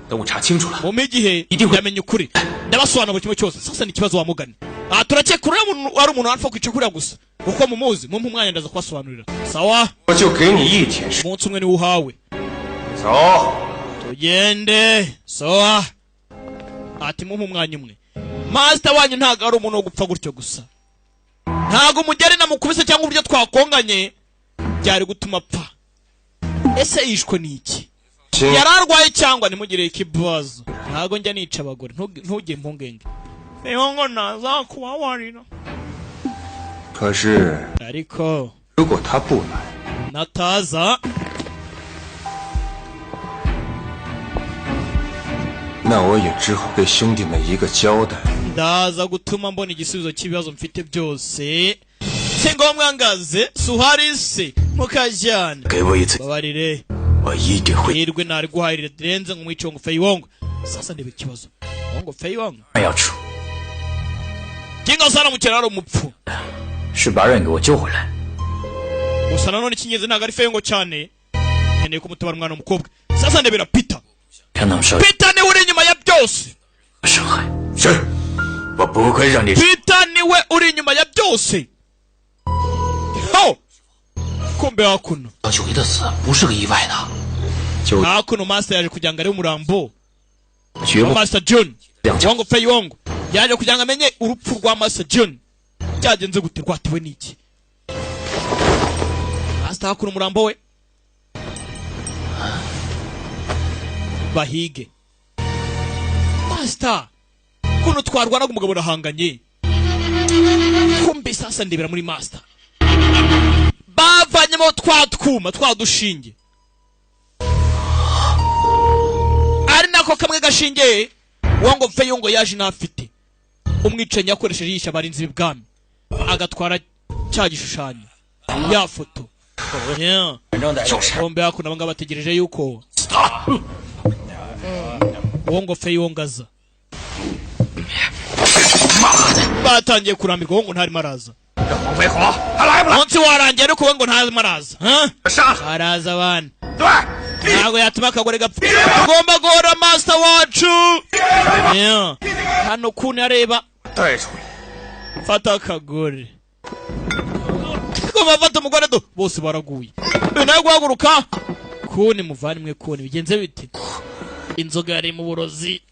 等我查清楚了， mu gihe yamenye ukuri ndabasobanura buri kimwe cyose sasa ni ikibazo wamugana turakekura ari umuntu apfa kwica kuriya gusa uko mumuzi mumpe umwanya ndaza kubasobanurira sawa 我就给你一天时 umunsi umwe niwe uhawe 走 tugende sawa ati mumpe umwanya umwe Master wanyu ntago ari umuntu wo gupfa gutyo gusa ntago umugeri namukubise cyangwa uburyo twakonganye byari gutuma apfa ese yishwe n'iki yararwaye cyangwa nimugire ikibazo ntago njya nica abagore ntugire impungenge niho ngo naza kubabarira 可是 ariko 如果他不来 nataza 那我也只好给兄弟们一个交代 ndaza gutuma mbona igisubizo cy'ibibazo mfite byose si ngombwa ngaze suhari se mukajyana 给我一次， babarire 我一定会 hirwe ntari guharira direnze ngo mwice ngo Fei Wong sasa ndebe ikibazo ngo Fei Wong 要出， kinga sana mu kiraro umupfu 是把人给我救回来。 gusa nanone icyingenzi ntabwo ari Fei Wong cyane nkeneye kumutabara umwana w'umukobwa sasa ndebera Peter 看他们受 Peter niwe uri inyuma ya byose 伤害。是，我不会让你。 Peter niwe uri inyuma ya byose ho kumbe hakuno 九爷的死不是个意外的， hakuno Master yaje kugira ngo arebe umurambo 绝不 Master John 两脚。 Wong Fei Wong yaje kugira ngo amenye urupfu rwa Master John byagenze gute rwatewe n'iki Master hakuno umurambo we bahige Master kuno twarwanaga umugabo urahanganye kumbe sasa ndebera muri Master bavanyemo twatwuma twadushinge ari nako kamwe gashinge Wong Fei Wong yaje nafite umwicanyi yakoresheje yisha abarinzi b'ibwami agatwara cya gishushanyo ya foto bombe hakuna banga bategereje yuko Wong Fei Wong aza batangiye kurambirwa ngo ntarimo araza 黄飞鸿还来不来？ umunsi warangiye ariko we ngo ntarimo araza 杀了！ araza abana 对， ntabwo yatuma akagore gapfa ugomba guhora Master wacu hano ukuntu areba 带出来。 fata akagore ugomba fata umugore do bose baraguye nawe guhaguruka kuni muvandimwe kuni bigenze bite inzoga yari mu burozi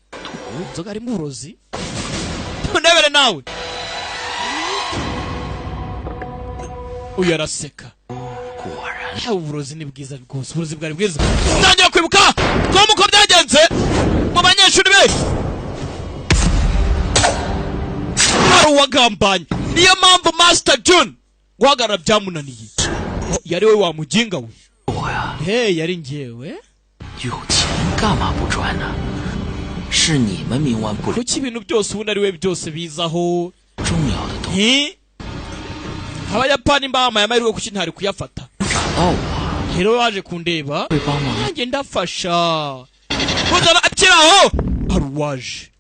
unebere nawe uyu araseka uburozi ni bwiza rwose uburozi bwari bwiza ntangira kwibuka tom uko byagenze mu banyeshuri be hari uwagambanye niyo mpamvu Master John guhagarara byamunaniye yari we wamuginga we 我呀， hey yari njyewe 有钱干嘛不赚呢？是你们冥顽不灵， kuki ibintu byose ubundi ari we byose bizaho 重要的东西 abayapani mbamaye amahirwe kuki ntari kuyafata 找到我， rero waje kundeba 会帮忙。 nanjye ndafasha kuzana akiraho hari uwaje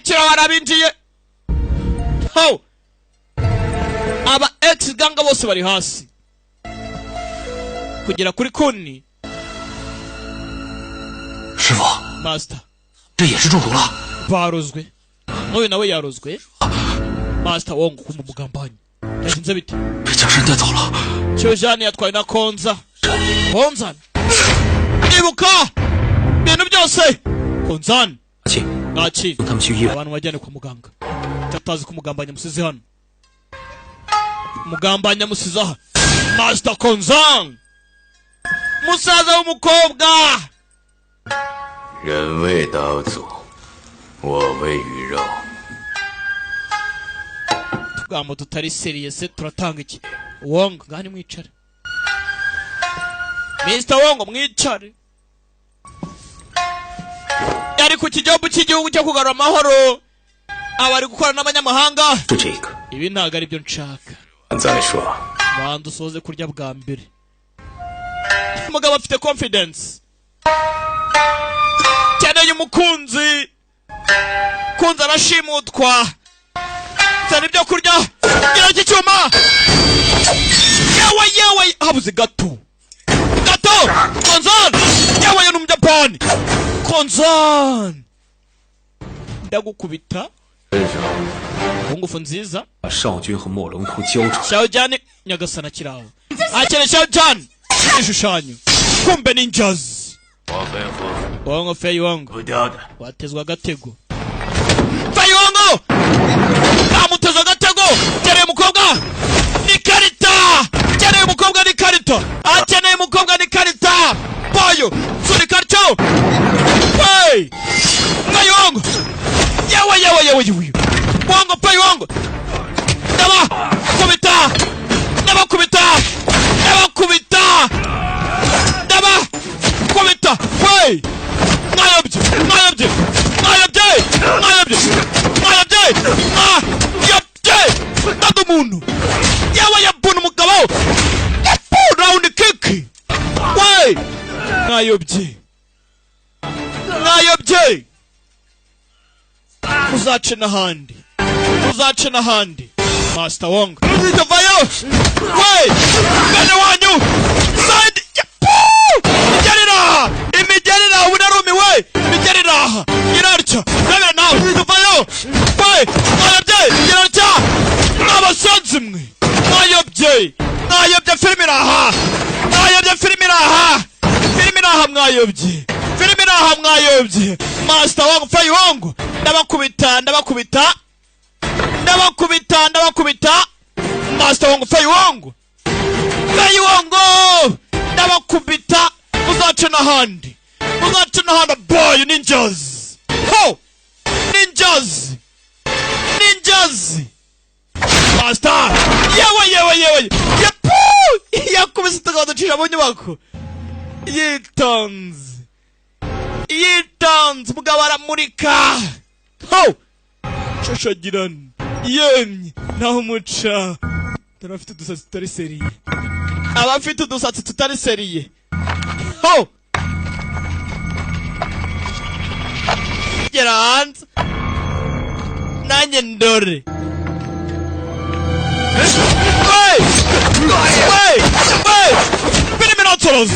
kurikira barabinjiye. Ho aba ex ganga bose bari hasi kugera kuri kuni. 师傅， Master 这也是中毒了。 barozwe n'uyu nawe yarozwe. Master Wong kumugambanyi yahinze bite? 被江山带走了。 Cyojani yatwaye na Konza. Konza ibuka ibintu byose. Konzan 请 ngaki 送他们去医院。 abantu bajyane kwa muganga. Tatazi kumugambanya musize hano. Mugambanya musize aha. Master Konzan musaza w'umukobwa. 人为刀俎，我为鱼肉。 Tugambo tutari serious turatanga iki? Wong ngani mwicare. Mr. Wong mwicare. Yari ku kijobu cy'igihugu cyo kugarura amahoro. Abari gukora n'abanyamahanga. 就这个， Ibi ntago ari byo nshaka. 再说， Bandu soze kurya bwa mbere. Umugabo afite confidence. Cyane y'umukunzi. Kunza arashimutwa. Zana ibyo kurya. Gira iki cyuma. Yewe habuze gato. Gato. Konzan. Yewe ni umujapani. Konzan. Ndagukubita. 身上 Kungufu nziza. 把少君和莫龙图交出来。 Xiaojani nyagasana kiraho. Akene Xiaojani. Ishushanyo. Kumbe ninjas. 我吩咐 Wongo Fei Wongo. 不掉的。 Watezwa agatego. Fei Wongo. Amuteza agatego. Cyane umukobwa. Ni karita. Cyane umukobwa ni karita. Akeneye umukobwa ni karita. Boyo. Suri karcho. Hey. Fei Wongo. Yewe. Wongo Fei Wongo. Daba. Kubita. Daba kubita. Hey. Mayabje. Nado muntu. Yewe yabuna umugabo. Round kick. Wey. Mayabje. Uzace n'ahandi. Master Wong. Ndavayo. Wey. Bene wanyu. Side. Gerira. Imigerira ubunarumi we. Imigerira. Irarcha. Nabera nawe. Ndavayo. Wey. Mayabje. Irarcha. N'abasanzi mwe. Mayabje. Filimi raha. Mwayobye. Master Wong Fei Wong. Ndabakubita. Master Wong Fei Wong. Ndabakubita. Muzace n'ahandi. Boy ninjas. Ho. Ninjas. Master. Yewe. Yakubise tugaducisha mu nyubako. Yitonze mugabo aramurika. Ho. Shashagirana. Yemye. Naho umuca. Tarafite udusatsi tutari seriye. Abafite udusatsi tutari seriye. Ho. Gera hanze. Nanjye ndore. Filimi iratoroza.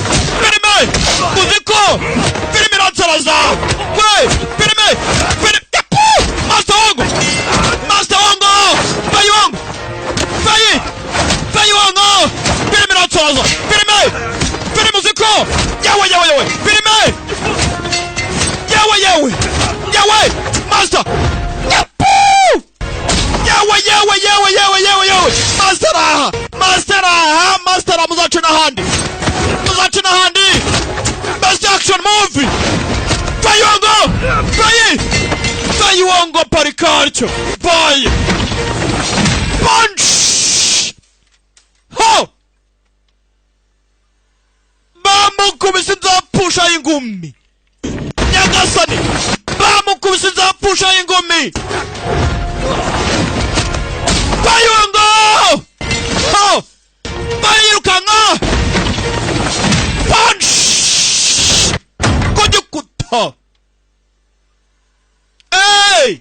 Muziko. Filimi iratoroza. Filimi. Master Wong. Fei Wong. Filimi iratoroza. Filimi muziko. Yewe. Filimi. Yewe. Master. Yewe. Master muzace n'ahandi. Best action movie. Fei Wong parikarcho. Boy. Punch. Ho. Bamukubise nzapusha ingumi. Nyagasani. Bamukubise nzapusha ingumi. Fei Wong. Ho. Bayirukanka. Punch. Kujukuta. Hey.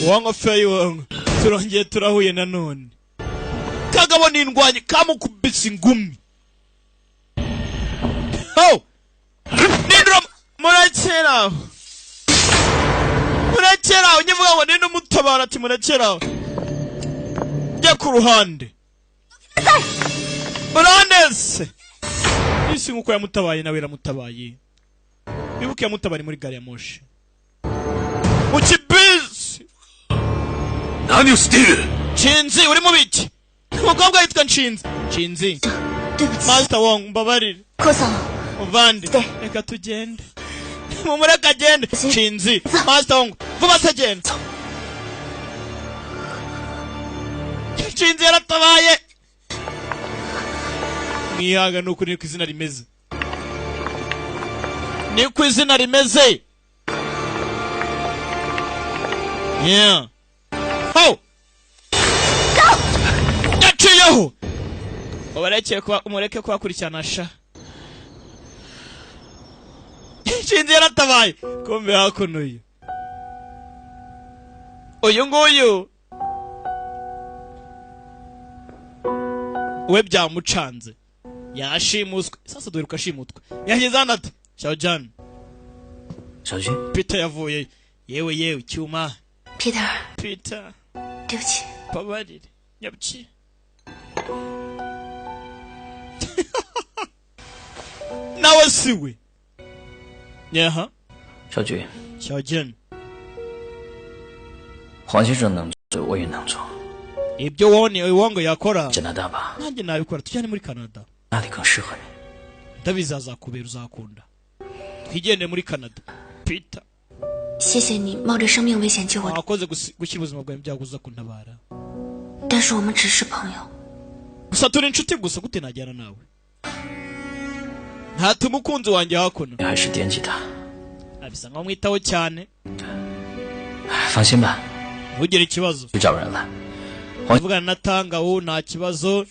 Wanga Fayong turongeye turahuye nanone. Kagabo n'indwanyi kamukubise ingumi. Oh! Nindro murakera. Murakera unyivuga ngo ninde umutabara ati murakera. Jya ku ruhande. Muranese. Isi nkuko yamutabaye nawe ramutabaye. Bibuke yamutabari muri gari ya moshi. Ukibisi. Nani usitire? Chinzi uri mu biki? Umukobwa yitwa Chinzi. Chinzi. Master Wong mbabarire. Kosa. Uvande. Reka tugende. Mumureka agende. Chinzi. Master Wong. Vuba tagende. Chinzi yaratabaye. Mwihaga nuko ni ku izina rimeze. Ni ku izina rimeze. Yeah. Oh! Yaciyeho! Umureke kubakurikirana sha. Chinzi yaratabaye. Kumbe hakuno yo. Uyu nguyu. We byamucanze. Yashimuswe. Sasa duheruka shimutwe. Yageze hano ati. Xiaojan. Xiaojun. Peter yavuye. Yewe cyuma. Peter. 对不起。 Babarire. Nyabuki. Nawe siwe. Yaha. Xiaojun. 黄先生能做，我也能做。 Ibyo wongo yakora. 加拿大吧。 Nanjye nabikora tujyane muri Canada. 那里更适合你。 Ndabizi azakubera uzakunda. Twigende muri Canada. Peter. 谢谢你冒着生命危险救我。 Wakoze gushyira ubuzima bwawe byaguza kuntabara. 但是我们只是朋友。 Gusa turi inshuti gusa gute najyana nawe. Nta umukunzi wanjye hakuno. 你还是惦记他。 Abisa nko mwitaho cyane. 放心吧。 Ntugire ikibazo. 去找人了。 Vugana na Tangawo nta kibazo.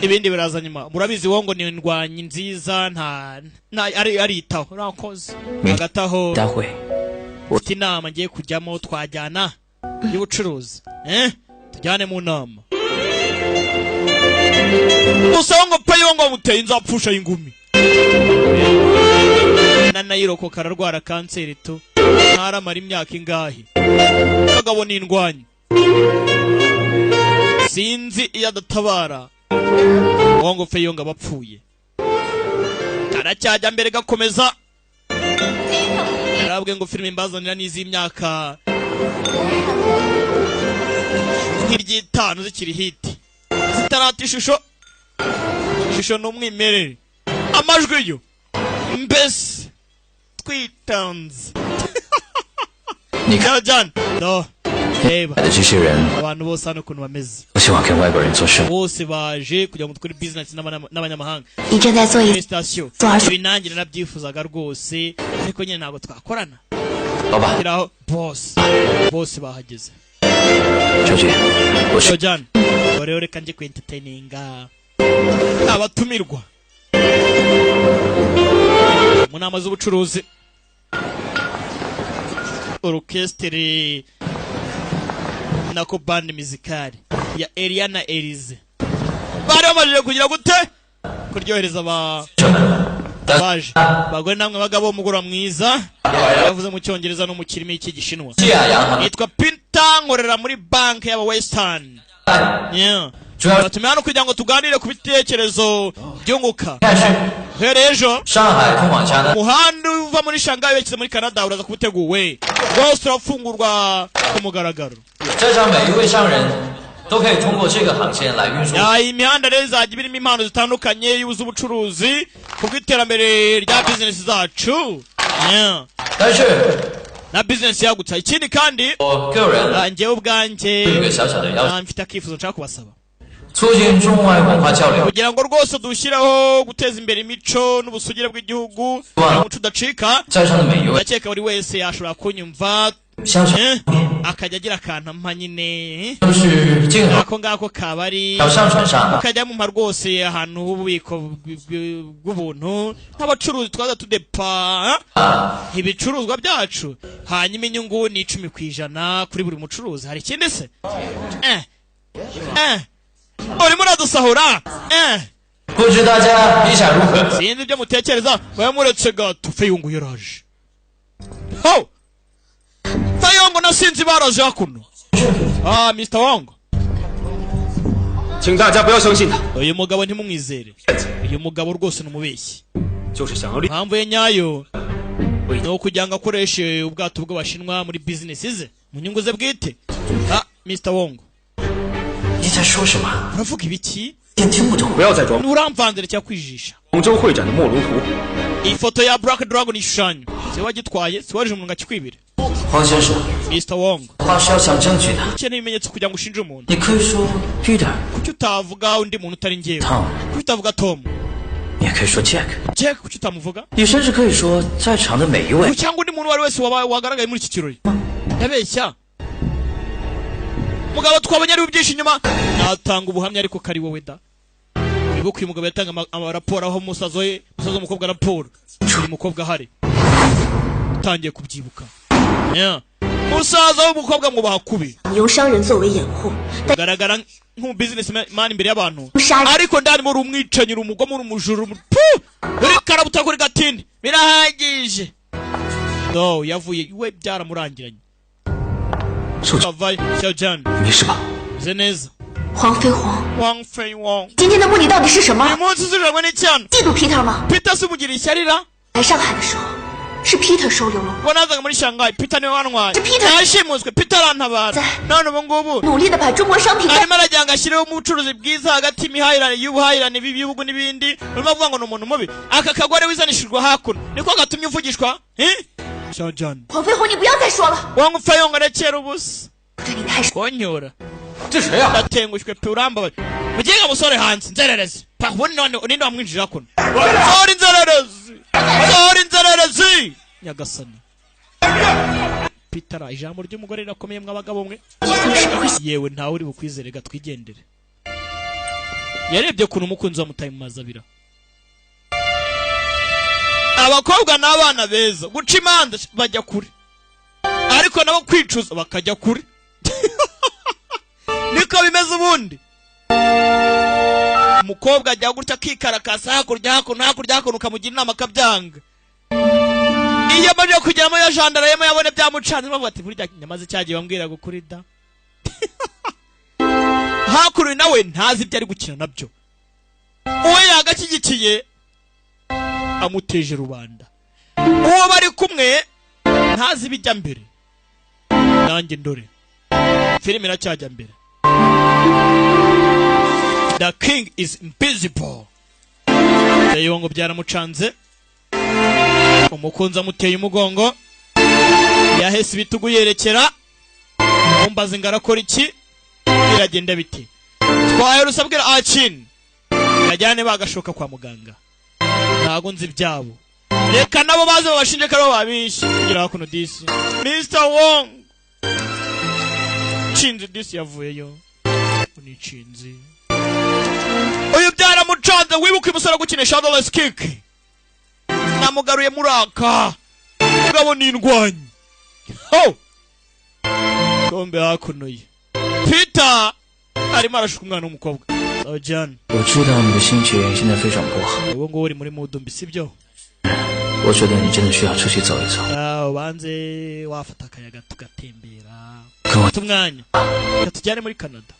Ibindi biraza nyuma. Murabizi wongo ni indwanyi nziza nta aritaho. Urakoze. Agataho. 待会。 Ufite inama ngiye kujyamo twajyana y'ubucuruzi. Tujyane mu nama. Gusa wongo payongo muteye nzapfusha ingumi. Nanayiroko kararwara kanseri tu. Ntaramara imyaka ingahe. Kagabo n'indwanyi. Sinzi iyo adatabara. Wongo Fayonga bapfuye. Karacyajya mbere gakomeza. Narabwe ngo filime mbazanira n'iz'imyaka nk'iry'itanu zikiri hiti. Zitarata ishusho. Ishusho n'umwimerere. Amajwi yo. Mbese twitanze. Xiaojan. No. Reba. 这些人， Abantu bose hano ukuntu bameze. 我希望跟外国人做生意。 Bose baje kugira ngo dukore business n'abanyamahanga. 你正在做一 Station. Ibi nanjye narabyifuzaga rwose. Ariko nyine ntabwo twakorana. 老板， Kiraho boss. Boss bahageze. 小姐，我是 Xiaojan. Rero reka nje entertaininga. Abatumirwa. Mu nama z'ubucuruzi. Orchestre nako band musicale ya Eliana Elize. Bari bamajije kugira gute? Kuryohereza baje. Bagore namwe bagabo umugoro mwiza. Yavuze mu cyongereza no mu kirimi cy'igishinwa. Yitwa Peter nkorera muri bank y'aba Western. Yeah. Batumye hano kugira ngo tuganire ku bitekerezo byunguka. Ejo umuhanda uva muri Shanghai werekeza muri Canada uraza kubuteguwe. Rwose urafungurwa ku mugaragaro. Imihanda rero izajya ibirimo impano zitandukanye y'ubucuruzi ku bw'iterambere rya business zacu. Na business yagutse. Ikindi kandi njyewe ubwanjye mfite akifuzo nshaka kubasaba. Kugira ngo rwose dushyiraho guteza imbere imico n'ubusugire bw'igihugu umuco udacika. Ndakeka buri wese yashobora kunyumva. akajya agira akantu ampa nyine 都是静好 ako ngako kabari 要上船上 ukajya mumpa rwose ahantu h'ububiko bw'ubuntu nk'abacuruzi twaza tudepa ibicuruzwa byacu hanyuma inyungu ni 10% kuri buri mucuruzi hari ikindi se urimo uradusahura 不知大家理想如何 sinzi ibyo mutekereza bayamuretse gato Feyungu yaraje ho Feyungu na sinzi baraje hakuno Mr. Wong 请大家不要相信他， uyu mugabo ntimumwizere uyu mugabo rwose numubeshyi 就是想要利。 impamvu ye nyayo ni ukugira ngo akoreshe ubwato bw'abashinwa muri business ze mu nyungu ze bwite Mr. Wong 你在说什么 uravuga ibiki 也听不懂 不要再装。 uramvanzira cyangwa kwijisha 杭州会展的墨龙图， ifoto ya Black Dragon ishushanyo si wagitwaye si waje umuntu ngakikwibire 黄先生 Mr. Wong 话是要讲证据的 ukeneye ibimenyetso kugira ngo ushinje umuntu 你可以说 Peter kuki utavuga undi muntu utari njyewe Tom kuki utavuga Tom 你也可以说 Jack Jack kuki utamuvuga 你甚至可以说在场的每一位 cyangwa undi muntu uwo ari wese wagaragaye muri iki kirori yabeshya mugabo twabonye ari ubyinshi inyuma natanga ubuhamya ariko kari wowe da niba uyu mugabo yatanga amaraporo aho umusaza w'umukobwa raporo uyu mukobwa ahari utangiye kubyibuka musaza w'umukobwa ngo bahakubi 你用商人作为掩护，但 garagara nk'umu businessman imbere y'abantu 杀人 ariko ndani muri umwicanyi uri umugome uri umujura uri karabuta kuri gatindi birahagije no yavuye we byaramurangiranye 受伤 kavayo Xiaojian 没事吧？ ze neza 黄飞鸿， Wang Fei Wang 今天的目的到底是什么？ uyu munsi uziranywe n'icyana 嫉妒 Peter 吗？ Peter si umugira ishyarira 来上海的时候，是 Peter 收留了 ubwo nazaga muri Shanghai Peter niwe wantwaye Peter- yashimuswe Peter arantabara Za- none ubu ngubu 我，努力的把中国商品带 arimo aragira ngo ashyireho ubucuruzi bwiza hagati y'imihahirane y'ubuhahirane b'ibihugu n'ibindi urimo avuga ngo ni umuntu mubi aka kagore wizanishijwe hakuno niko gatumye uvugishwa Xiaojian 黄飞鸿，你不要再说了， Wang Fei Wang arekera ubusa 对你太 konyora 这谁呀、 ndatengushwe pe urambabaye mugenga musore hanze nzererezi pa ubundi none ninde wamwinjira kuno sora inzererezi nyagasani Peter ijambo ry'umugore rirakomeye mw'abagabo mwe yewe ntawe uri bukwizere gatwigendere yarebye kuntu umukunzi wa mutaye mu mazabira abakobwa n'abana beza guca imanza bajya kure ariko nabo kwicuza bakajya kure niko bimeze ubundi umukobwa ajya gutya akikarakasa hakurya ukamugira inama akabyanga iyo amaze kugeramo ya jandarayemo yabone byamucanze bavuga ati burya nyamaze cyagiye bambwira gukuri da hakuno nawe ntazi ibyo ari gukina nabyo uwo yagashyigikiye amuteje rubanda uwo bari kumwe ntazi ibijya mbere nanjye ndore filime iracyajya mbere The king is invisible Tayo ngo byaramucanze umukunzi amuteye umugongo yahese ibitugu yerekera umbaza ngo arakora iki biragenda biti twaye rusabwira Achin yajyane bagashoka kwa muganga ntago nzi ibyabo reka nabo baze babashinje karo babishe kugira hakuno disi Mr. Wong Chinzi disi yavuyeyo unichinzi uyu byaramucanze wibuka umusore gukina shadowless kick namugaruye muraka mugabo n'indwanyi kombe hakuno ye Peter arimo arashuka umwana w'umukobwa Xiaojian 我知道你的心情现在非常不好 ubu ngubu uri muri mudu mbi sibyo 我觉得你真的需要出去走一走 ubanze wafata akayaga tugatembera 跟我 umwanya reka tujyane muri Canada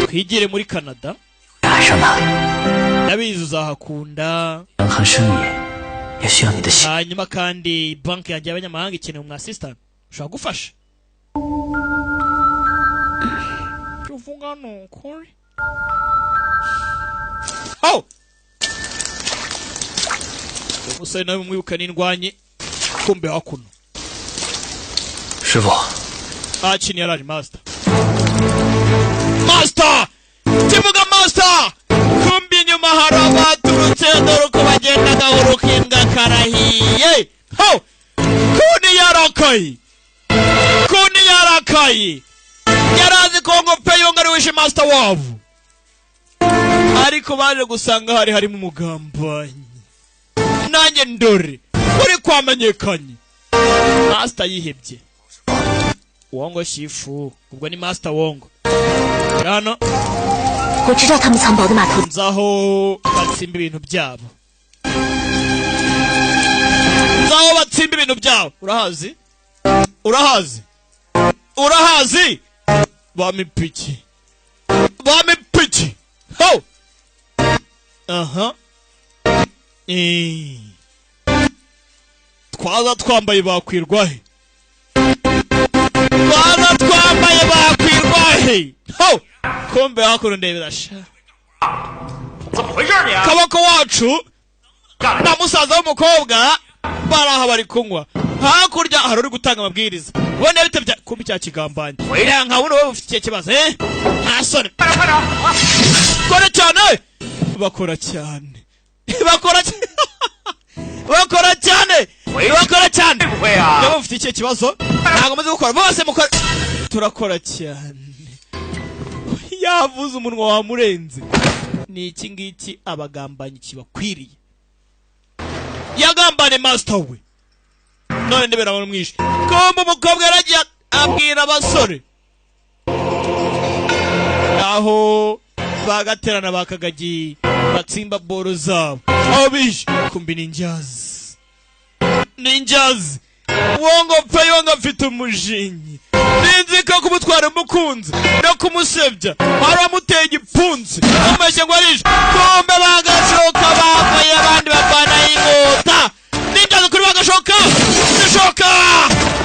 twigire muri Canada 爱上哪里 ndabizi uzahakunda 人和生意也需要你的心 hanyuma kandi banki yanjye y'abanyamahanga ikeneye umu assistant ushobora gufasha tuvuga nukuri umusore nawe mwibuka n'indwanyi kumbe hakuno 师傅 Achin yaraje master kivuga master kumbi inyuma hari abaturutse dore uko bagenda gahuruka imbwa karahiye Kuni yarakaye yarazi ko ngo Feyongo ari wishe master wabo ariko baje gusanga harimo umugambanyi nanjye ndore uri kwamenyekanye master yihebye Wongo shifu ubwo ni master Wongo Rano 我知道他们藏宝的码头 nzaho batsimba ibintu byabo nzaho batsimba ibintu byabo urahazi bamipiki ho twaza twambaye bakwirwahe ho kombe hakuno ndebera sha kaboko wacu na musaza w'umukobwa baraha bari kunywa hakurya hari uri gutanga amabwiriza ubone bitebya kumbi cya kigambanye nka buno wowe ufite kibazo ntasone bakora cyane wowe ufite iki kibazo ntago muzi gukora bose mukora turakora cyane yavuze umunwa wamurenze ni iki ngiki abagambanyi kibakwiriye yagambane master we none ndebera abantu mwishe kombo umukobwa yaragiye abwira abasore aho bagaterana bakagagiye batsimba boro zabo aho bishe kumbi ninjazi Wongo Feyongo afite umujinya ninzi ko kumutwara umukunzi no kumusebya aramuteye igipfunsi amashye ngo arishe kombe bagashoka bavuye abandi bavana inkota ninjazi kuri bagashoka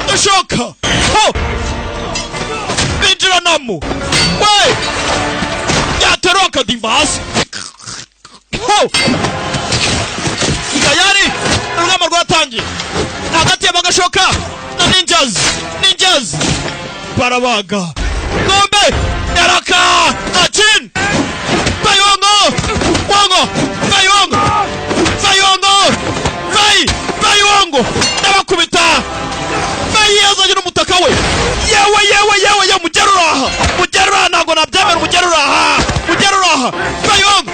dushoka ho binjira namu we yatoroka divasi ho ikayari urugamba rwatangiye hagati y'abagashoka na ninjazi barabaga kombe yaraka achin Feyongo ndabakubita yazanye n'umutaka we yewe mugeruraha ntabwo nabyemera mugeruraha Feyongo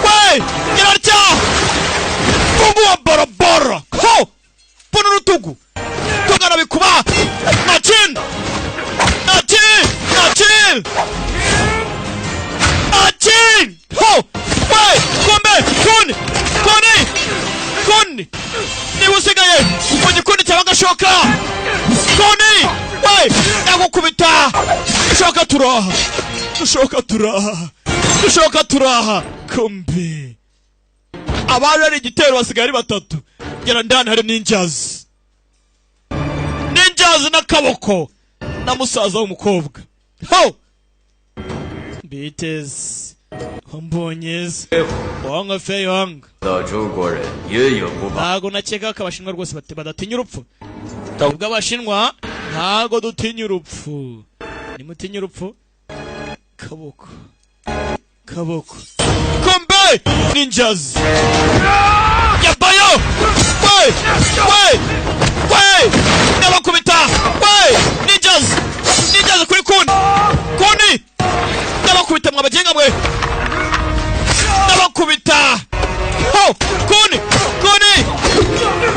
we yararya bungu wa barabara ho puno rutugu tugana bikuba achin ho we kombe kuni ni usigaye mu gikundi cy'abagashoka kuni we ndagukubita dushoka turaha kombe abari ari igitero basigaye ari batatu gera ndani hari ninjazi n'akaboko na musaza w'umukobwa ho biteze mbonyeze Wongo Feyongo ntago nakeka ko abashinwa rwose badatinya urupfu ubwo abashinwa ntago dutinya urupfu nimutinya urupfu kaboko kombe ninjazi yabayo we ndabakubita we ninjazi kuri kuni ndabakubita mwabagenga mwe ndabakubita ho kuni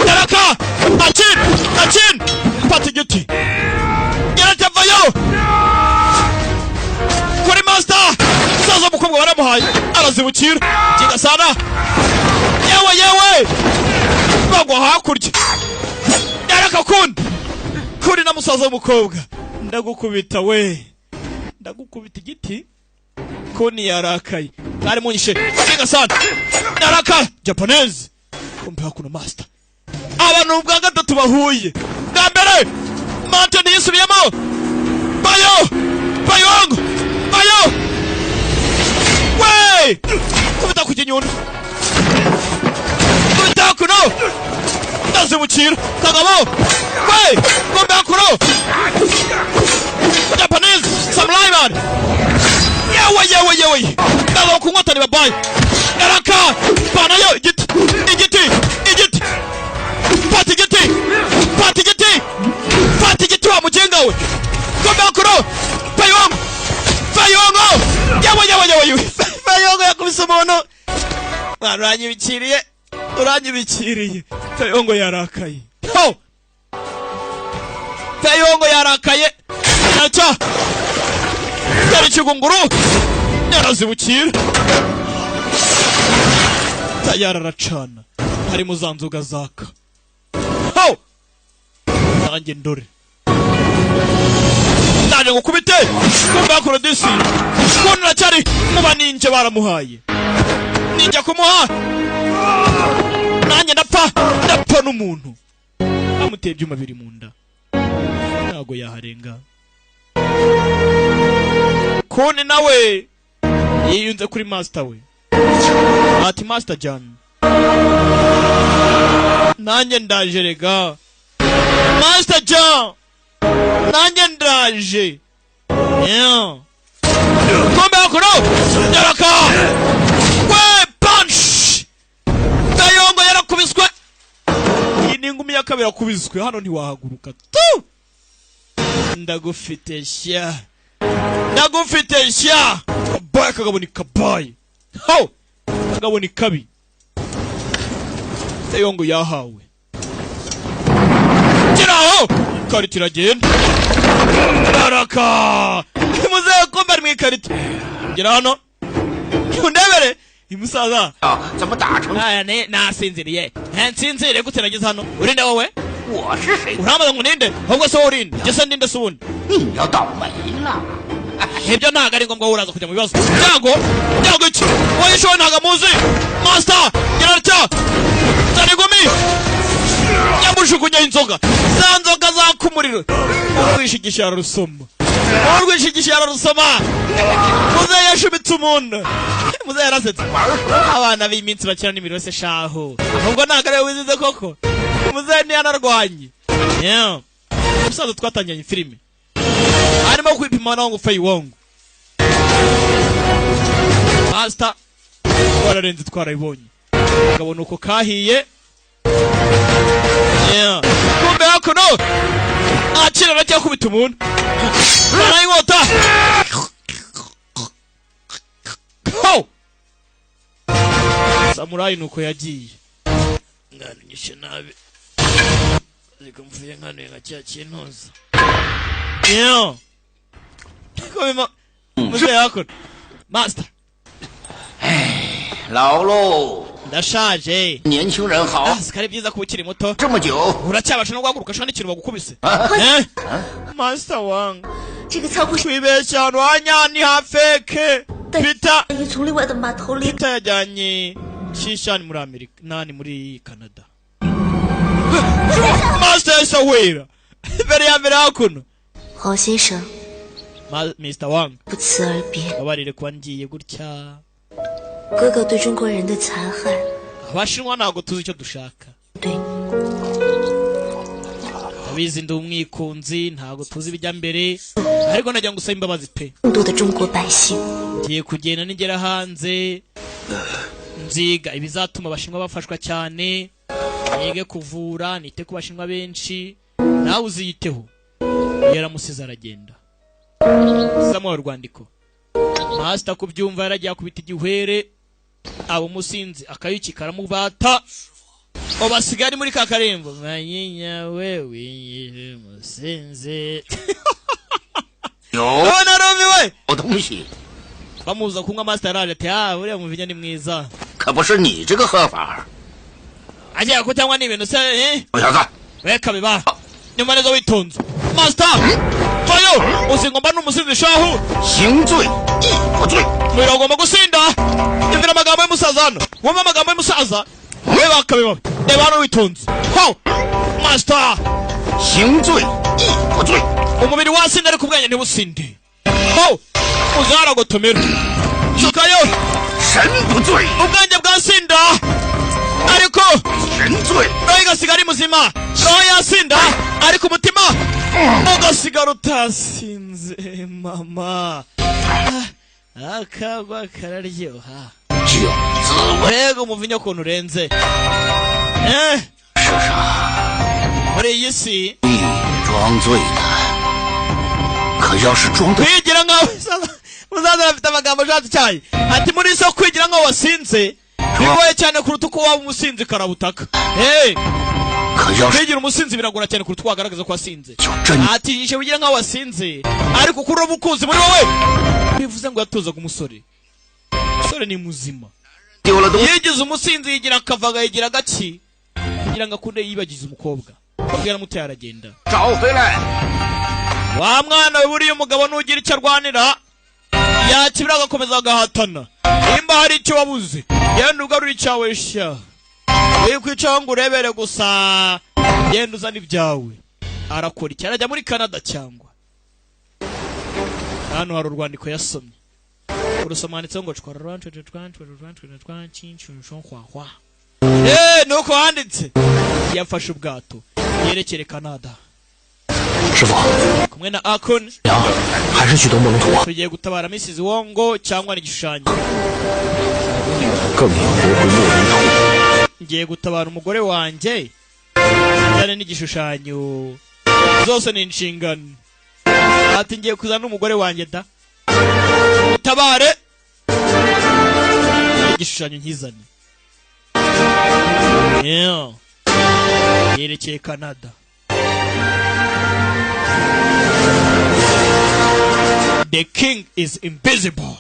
yaraka achin pata igiti yaratavayo kuri master saza umukobwa baramuhaye arazibukira kinga sana yewe bagwa hakurya yaraka kuni na musaza w'umukobwa ndagukubita igiti kuni yarakaye ari munyishe kinga sana yaraka Japanese kumbe hakuno master abantu bwa gatatu bahuye bwa mbere mante yisubiyemo Feyongo we kubita ku kinyundo kubita kuno ndazibukira kagabo we kombe hakuno Japanese samurai man yewe ndazo kunkota ni babaye yaraka banayo igiti pata igiti umuntu mwana uranyibikiriye Feyongo yarakaye Feyongo yarakaye nacyo cyari kigunguru yarazibukira tayara aracana hari mu za nzoga zaka nanjye ndore ndaje gukubite kumva korodisi kundi nacyari muba ninje baramuhaye ninjya kumuha nanjye ndapfa n'umuntu amuteye ibyuma biri mu nda ntago yaharenga kundi nawe yiyunze kuri master we ati Master John nanjye ndaje rega Master John nanjye ndaje kombe akuro yaraka we punch Feyongo yarakubiswe iyi ni ingumi ya kabiri yakubiswe hano ntiwahaguruka tu ndagufite shya kabaye kagabo ni kabaye kagabo ni kabi Feyongo yahawe kiraho karita iragenda baraka muzehe kombe ari mu ikarita gira hano undebere imusaza nasinziriye nsinzire gute nageze hano urinde wowe uramaze ngo ninde ahubwo se wowe urinde gese ndinde se ubundi ibyo ntago ari ngombwa uraza kujya mu bibazo byago iki woyishowe ntago amuzi Master gerarya zarigumi nyamushukunyaho inzoga za nzoga zaka umuriro urwishigisha yararusoma muzehe yashumitse umuntu muzehe yarasetse abana b'iminsi bakina n'imirose shaho ahubwo ntago ariwe wizize koko muzehe ntiyanarwanye umusaza twatangiranye filime arimo kwipima naho ngo Feyongo Master wararenze twarayibonye ukabona uko kahiye kumbe hakuno akira na cyakubita umuntu barayibota Samurai nuko yagiye nganyishe nabi ariko mvuye nkano nka cya kintuza komema muzehe hakuno Master老ndashaje 年轻人好 sikari byiza kuba ukiri muto 这么久 uracyabasha no guhaguruka shana ikintu bagukubise Master wangu 这个仓库是 kwibeshya rwanya ni hafeke Peter 你从另外的码头里 Peter yajyanye shishani muri Amerika nani muri Canada Master Sawira mbere ya mbere hakuno 好先生 Mr. Wang 不辞而别 babarire kwa ngiye gutya 哥哥对中国人的残害 abashinwa ntago tuzi icyo dushaka 对 abizi ndi umwikunzi ntago tuzi ibijya mbere ariko najya ngusaba imbabazi pe 更多的中国百姓 ngiye kugenda nigera hanze nziga ibizatuma abashinwa bafashwa cyane nige kuvura nite ku bashinwa benshi nawe uziyiteho yaramusize aragenda Samuel Rwandiko Master kubyumva yaragiye kubita igihwere abo musinzi akayuki karamubata obasigari muri kakarembo manyinya wewe musinzi有 narumiwe 好东西 bamuza kunywa Master araje ati uriya muvinya ni mwiza 可不是你这个喝法 agiye kutanywa n'ibintu se 小小子 weka biba nyuma neza witonze Master vayo usingomba n'umusinzi shahu 行罪亦不罪 biragomba gusinda imvira amagambo y'umusaza hano wumva amagambo y'umusaza we bakabiba reba hano witonze Master 行罪亦不罪 umubiri wasinda ariko ubwenge ntibusinde uzaragotomera sukayo 神不罪 ubwenge bwasinda ariko 人罪 roho igasigara ari muzima roho yasinda ariko umutima ugasigara utasinze mama akagwa kararyoha 酒滋味 mbega umuvinyo ukuntu urenze 世上 muri iyi si 欲装醉的，可要是装的 kwigira nkawe umusaza afite amagambo ashatse cyane ati muri so kwigira ngo wasinze bigoye cyane kuruta uko waba umusinzi karabutaka kwigira umusinzi biragora cyane kuruta uko wagaragaza ko wasinze ati yishe wigira ngo wasinze ariko kuri ubu ukuzi muri wowe bivuze ngo yatozaga umusore ni muzima yigize umusinzi yigira akavaga yigira gaki kugira ngo akunde yibagize umukobwa kubwira muteye aragenda wa mwana we buriya umugabo nugira icyo arwanira yakibira agakomeza agahatana nimba hari icyo wabuze genda ugarura icyawe sha wikwicaho ngo urebere gusa genda uzana ibyawe arakora iki arajya muri Canada cyangwa hano hari urwandiko yasomye urusoma handitseho ngo nuko handitse yafashe ubwato yerekere Canada kumwe na Akon tugiye gutabara Mrs. Wongo cyangwa n'igishushanyo ngiye gutabara umugore wanjye cyane n'igishushanyo zose ni inshingano ati ngiye kuzana umugore wanjye da utabare igishushanyo nkizane yerekeye Canada The King is Invisible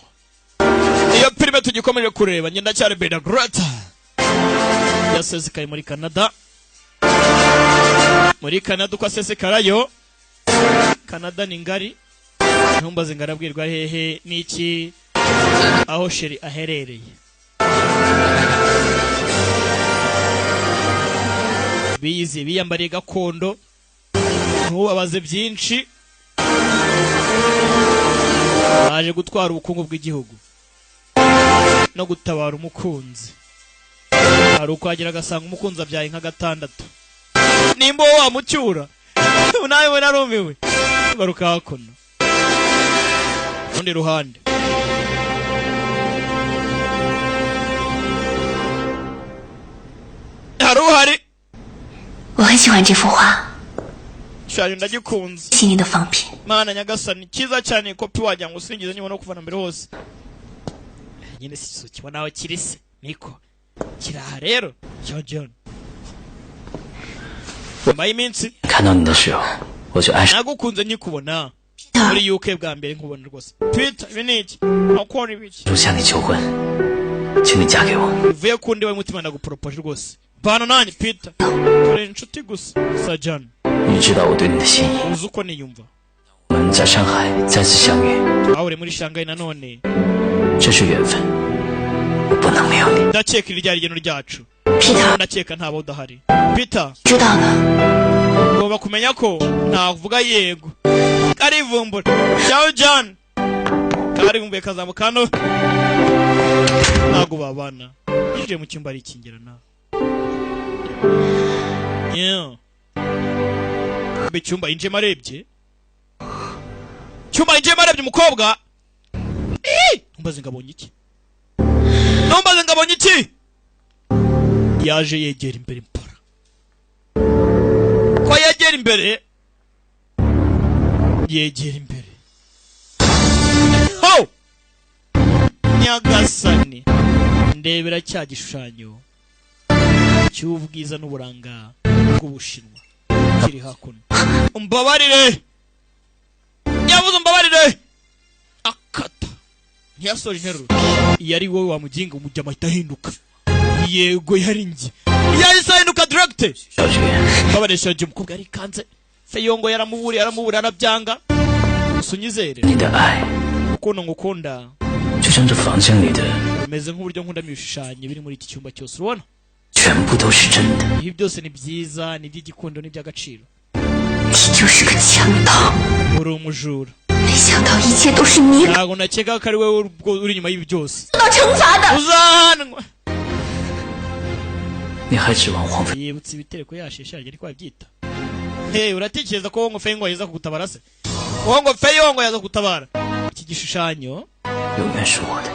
iyo filime tugikomeje kureba ngenda cyane Beda Grata yasesekaye muri Canada uko asesekarayo Canada ni ngari ntumbaze ngarabwirwa hehe n'iki aho sheri aherereye bize biyambariye gakondo ntubabaze byinshi baje gutwara ubukungu bw'igihugu no gutabara umukunzi hari ukwagera agasanga umukunzi abyaye nka gatandatu nimba wowe wamucyura nawe we narumiwe baruka hakuno urundi ruhande hari uhari 我很喜欢这幅画， shaje ndagikunze 细腻的仿品。 mana nyagasani cyiza cyane kopi wajya ngo usingize nyuma no kuvana mbere hose nyine si kibona aho kirise niko kiraha rero John nyuma y'iminsi 看到你的时候，我就爱上。 nagukunze nyikubona muri UK bwa mbere nkubona rwose Peter biniki akora ibiki 就向你求婚，请你嫁给我。 bivuye ku ndiwe mutima ndagupropose rwose bana nanjye Peter turi inshuti gusa Sajan 你知道我对你的心意。 uzi uko niyumva 我们在上海再次相遇， twahuriye muri Shanghai nanone 这是缘分，我不能没有你。 ndakeka iri ryari igeno ryacu Peter， ndakeka ntaba udahari Peter 知道了。 ugomba kumenya ko ntavuga yego karivumbura ciao John karivumbuye kazamuka hano ntago babana yinjiye mu cyumba arikingirana mbe cyumba yinjiyemo arebye umukobwa ntumbaze ngabonye iki yaje yegera imbere mpora ko yegera imbere ho nyagasani ndebera cya gishushanyo cy'ubwiza n'uburanga bw'Ubushinwa kiri hakuno umbabarire nyabuze umbabarire akata ntiyasoje interuro yari wowe wamuginga umujya mahita ahinduka yego yari njye yahise ahinduka direct 小菊， babaresheje umukobwa yari kanze Feyongo yaramuburiye arabyanga sunyizere 你的爱 ukuntu ngukunda 就像这房间里的 umeze nk'uburyo nkunda ibishushanyo biri muri iki cyumba cyose urabona 全部都是真的。 ibi byose ni byiza ni iby'igikundo n'iby'agaciro 你就是个强盗， uri umujura 没想到一切都是你 ntabwo nakeka ko ari wowe uri inyuma y'ibi byose 受到惩罚的。 uzahanwa 你还指望黄飞？ yibutse ibitereko yasheshe ariko wabyita uratekereza ko ngo Feyongo yaza kugutabara se ngo Feyongo yaza kugutabara iki gishushanyo 永远是我的。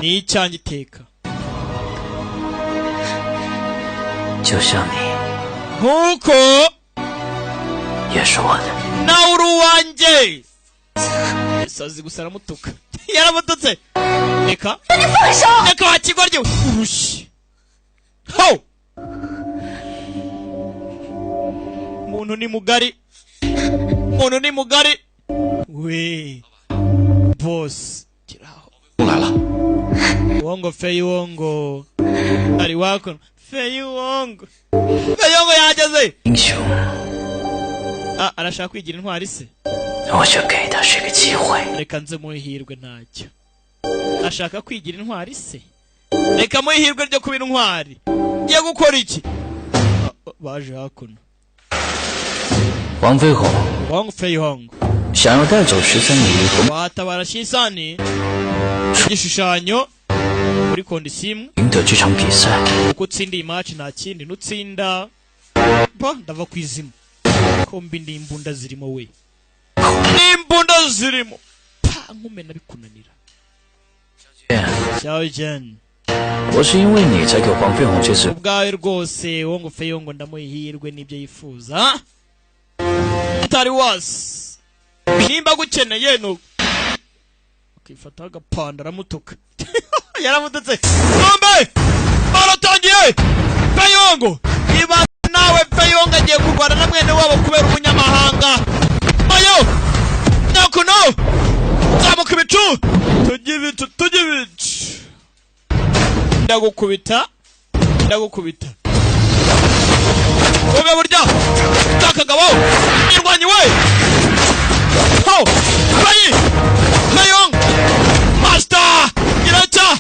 ni icyanjye iteka 就像你 nk'uko 也是我的。 nawe uri uwanjye sazi gusa aramutuka yaramututse reka reka wakigoryo urushi ho muntu ni mugari we boss kiraho 来了， wongo fei wongo ari wako fei wongo yageze 英雄， arashaka kwigira intwari se 我就给他这个机会。 reka nze muhirwe ntacyo ashaka kwigira intwari se reka muhirwe ryo kuba intwari ngiye gukora iki baje hakuno 黄飞鸿 wongo fei wongo 想要带走13里和 watabara shisani igishushanyo kuri kondisiyo imwe 赢得这场比赛， uko utsinda iyi match nta kindi nutsinda ndava ku izima kombi n'imbunda zirimo we n'imbunda zirimo nkumena bikunanira 小jen我是因为你才给黄飞鸿这次。 ubwawe rwose wongo feyo ngo ndamuhirwe n'ibyo yifuza utari wasi nimba gukeneye no ukifata agapanda aramutuka yaramututse nombe baratangiye feyongo iba nawe feyongo agiye kurwana na mwene wabo kubera umunyamahanga ayo nakuno zamuka ibicu tujye ibicu ndagukubita wowe burya takagabo irwanyi we ho feyongo master iracha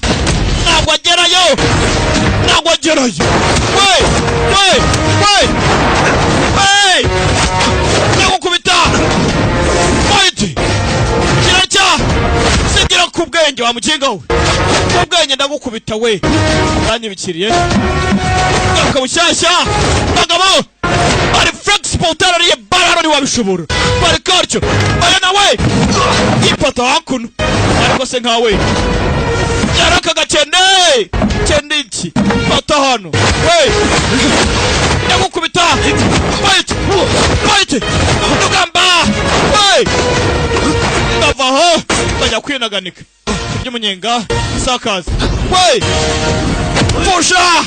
ntabwo agerayo ndagukubita fight iracha sigira ku bwenge wa mukinga we ku bwenge ndagukubita we uranyibikiriye garuka bushyashya bagabo bari flexible utarariye bararo ni wabishobora bari karyo aya nawe yipata hakuno ariko se nkawe yaraka gakende iki fata hano we ndagukubita fight ndugamba we ndavaho bajya kwinaganika ry'umunyenga sakaza we pusha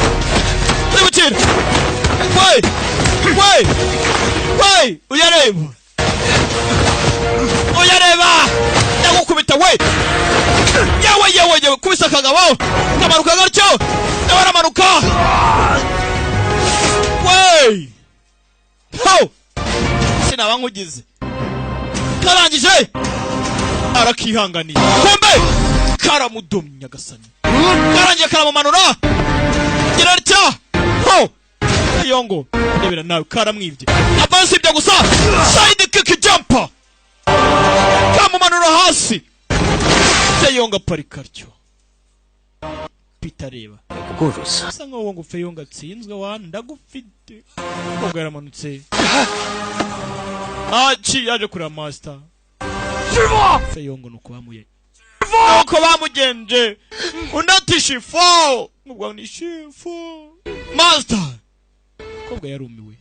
ndibukira we uyareba ndagukubita we yewe kubisa akagabo ndamanuka gatyo ndabaramanuka we ho sinaba nkugize karangije arakihanganiye kumbe karamudomye nyagasani karangiye karamumanura gira rya ho yongo ndebera nawe karamwibye avansi ibyo gusa side kick jumper kamumanura hasi feyongo aparika atyo pitareba 不过如此， asa nkaho ngo feyongo atsinzwe wana ndagufite ubwo yaramanutse yaje kureba master feyongo nuko bamugenje undi ati shifo ubwo ni shifo master umukobwa yarumiwe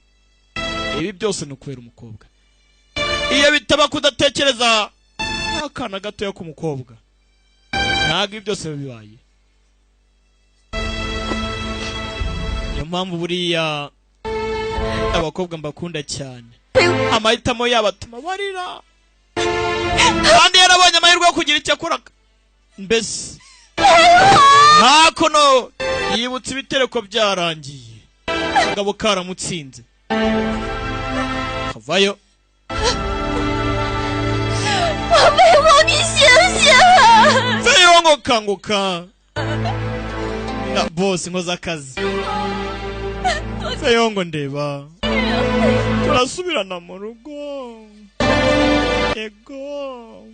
ibi byose ni ukubera umukobwa iyo bitaba kudatekereza akana gatoya k'umukobwa ntabwo ibi byose bibaye niyo mpamvu buriya abakobwa mbakunda cyane amahitamo yabo atuma barira kandi yarabonye amahirwe yo kugira icyo akora mbese hakuno yibutse ibitereko byarangiye akagabo karamutsinze kavayo 飞鸿，你醒醒！ feyongo kanguka na boss nkoza akazi feyongo ndeba turasubirana mu rugo ego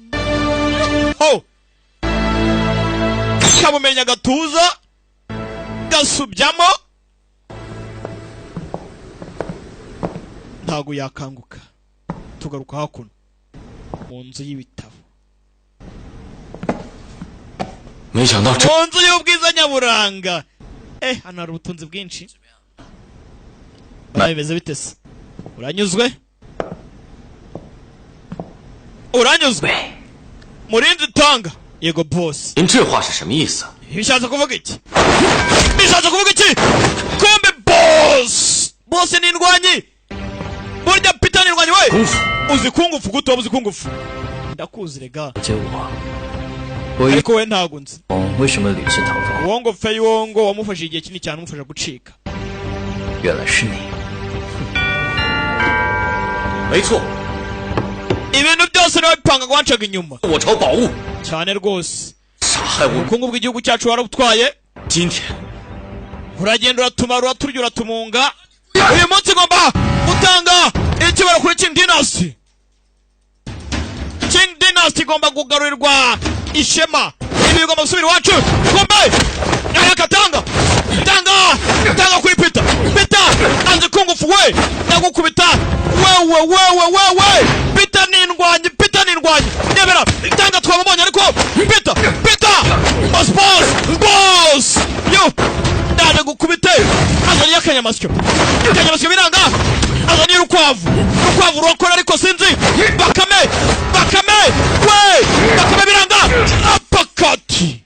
ho kamumenya gatuza gasubyamo ntago yakanguka tugaruka hakuno mu nzu y'ibitabo 没想到这 mu nzu y'ubwiza nyaburanga hano hari ubutunzi bwinshi bimeze bite se uranyuzwe murinzi tanga yego boss 您这话是什么意思？ bishatse kuvuga iki kumbe boss ni indwanyi burya Peter ni indwanyi we 功夫 uzi kungufu gute uzi kungufu ndakuzi rega 结我 ariko we ntago nzi 为什么屡次逃走？ Wongo Feiwongo wamufashije igihe kinini cyane umufasha gucika 原来是你。 没错， ibintu byose niwe bipanga wancaga inyuma 我朝宝物， cyane rwose 杀害我， ubukungu bw'igihugu cyacu warabutwaye 今天 uragenda uratumara uraturya uratumunga uyu munsi ngomba gutanga ikibaro kuri King Dynasty igomba kugarurirwa ishema ibi bigomba gusubira iwacu ngombe yakatanga tanga kuri Peter anze kungufu we ndagukubita wewe Peter ni indwanyi nebera tanga twabonye ariko Peter boss yo ndaje gukubite azanye akanyamasyo biranga azanye urukwavu rwakora ariko sinzi bakame biranga apakati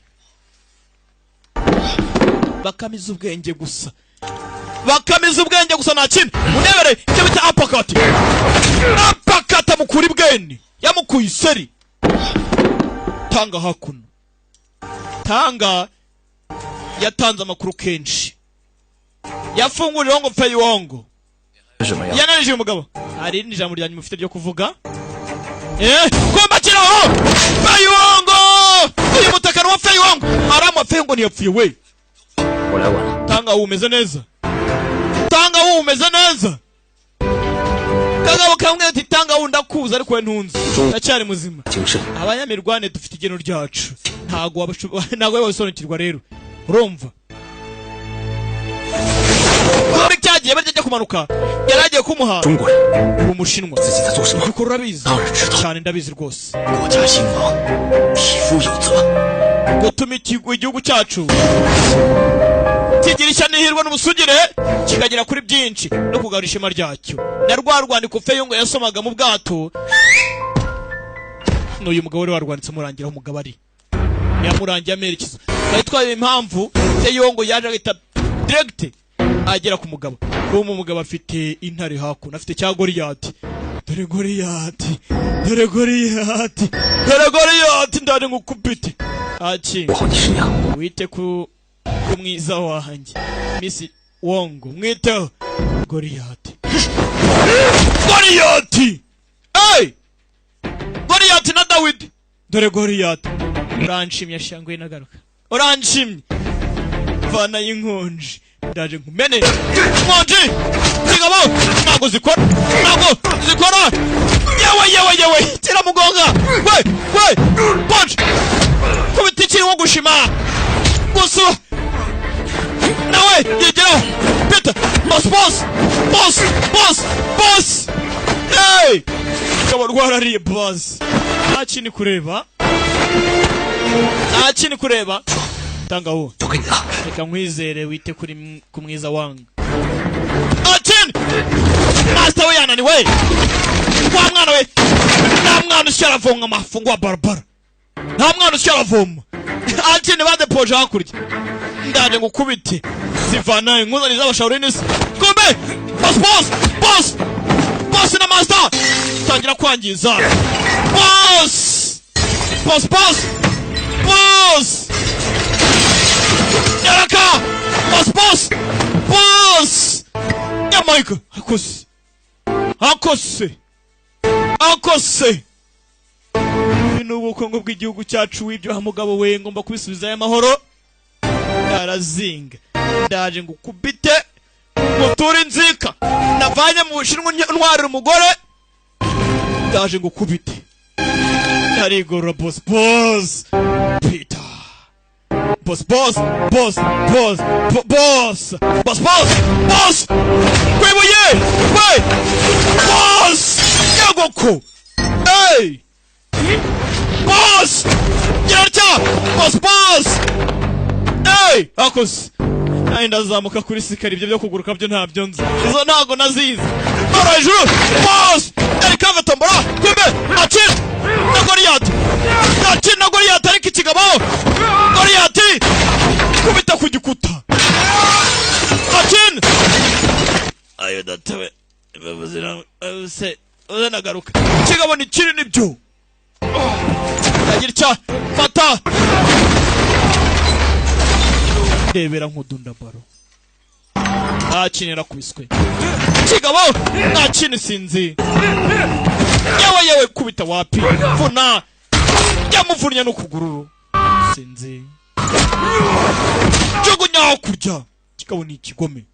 bakamiza ubwenge gusa nta kintu unebere icyo bita apakati amukura ibweni yamukuye iseri tanga hakuno tanga yatanze amakuru kenshi yafungurira Wongo Feiwongo yananije umugabo hari irindi jambo ryanyu mufite ryo kuvuga komba kiraho Feiwongo uyu mutakano wa Feiwongo arama Feiwongo ntiyapfuye we tanga umeze neza kagabo kamwe ati tanga ndakuza ariko we ntunzi ndacyari muzima abanyamirwane dufite igeno ryacu ntago wabisobanukirwa rero urumva muri cyagiye barya kumanuka yaragiye kumuha umushinwa uko urabizi cyane ndabizi rwose gutuma igihugu cyacu kigira ishya n'ihirwe n'ubusugire kikagera kuri byinshi no kugarura ishema ryacyo na rwa rwandiko Feiwongo yasomaga mu bwato n'uyu mugabo wari warwanditse murangiraho umugabo ari yamurangiye amerekezo twari twaye impamvu Feiwongo yaje agahita direct agera ku mugabo uwo mugabo afite intare hakuno afite cya Goliyati dore Goliyati ndane ngukupite aki wite ku mwiza wanjye Miss Wongo mwiteho Goliyati na Dawidi dore Goliyati uranshimye shangwe nagaruka uranshimye vana y'inkonji ndaje nkumene inkonji zigabo ntago zikora yewe tira mugonga we punch kubita ikiri nko gushima gusa nawe yegeraho Peter boss hey kaba rwarariye boss nta kintu kureba tanga uwo reka nkwizere wite kuri kumwiza wanga atin master we yananiwe wa mwana we nta mwana usharavoma amafungo wa barabara nta mwana usharavoma atin bade poje hakurya ndaje ngukubite zivanaye nkuzaniza abashaurinisi kumbe boss na master tangira kwangiza boss yaraka boss yamaika akose bino ubukungu bw'igihugu cyacu w'ibyo hamugabo we ngomba kubisubiza y'amahoro yarazinga ndaje ngukubite mutura inzika navanye mu Bushinwa ntwarira umugore ndaje ngukubite narigorora boss Peter boss kwibuye we boss yagoko hey boss yarcha boss hey akos naenda zamuka kuri sikari ibyo byo kuguruka byo ntabyo nzi izo ntago nazizi hejuru boss ari kava tombora kumbe akira na Goliyati yakina Goliyati ariko ikigabo Goliyati kubita ku gikuta akina ayo datawe babuzira se uzanagaruka ikigabo ni kiri nibyo yagira icya fata rebera nk'udunda baro akinira kubiswe ikigabo nakina sinzi yewe kubita wapi vuna yamuvunnye no kugururu sinzi jugunya kurya kigabo ni ikigome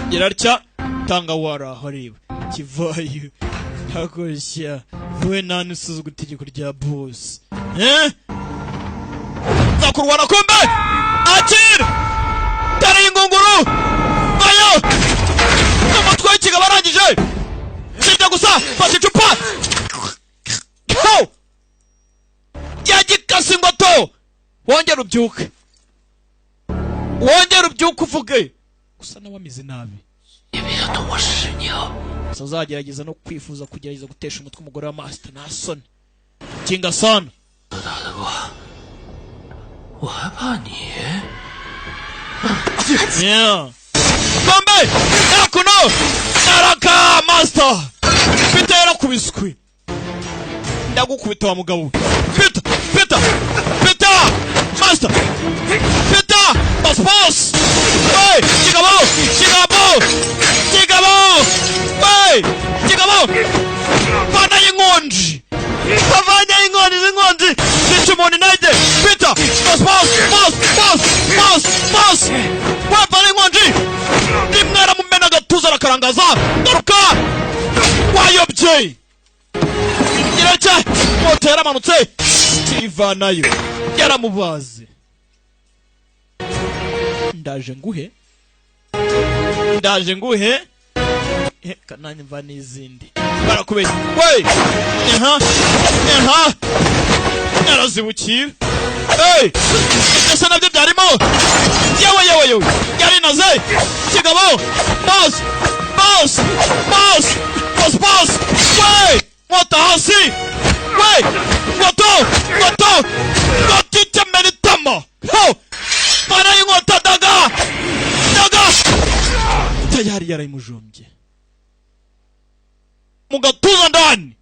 gerarya tanga wara hareba kivayo hakoshya we nani usuzugura itegeko rya boss zakurwana kombe akira tari ingunguru ayo n'umutwe w'ikigabo arangije sibyo gusa fata icupa yagikase ingoto wongera ubyuke uvuge gusa nawe amize nabi gusa uzagerageza no kwifuza kugerageza gutesha umutwe umugore wa Master nta soni kinga sana kombe yakuno naraka Master Peter yarakubiswe ndagukubita wa mugabo Peter Master Peter boss hey kigabo pana y'inkonji z'inkonji zichumoni naje Peter boss wapana y'inkonji nimwera mumena gatuza rakarangaza garuka wayobye iracha moto yaramanutse tivanayo yaramubaze ndaje nguhe kananye mva n'izindi barakubeshya we yarazibukiye ese nabyo byarimo yewe yari naze kigabo boss we moto hasi we moto itimeritamo para y'inkoto daga tayari yarayimujombye mu gatuza ndani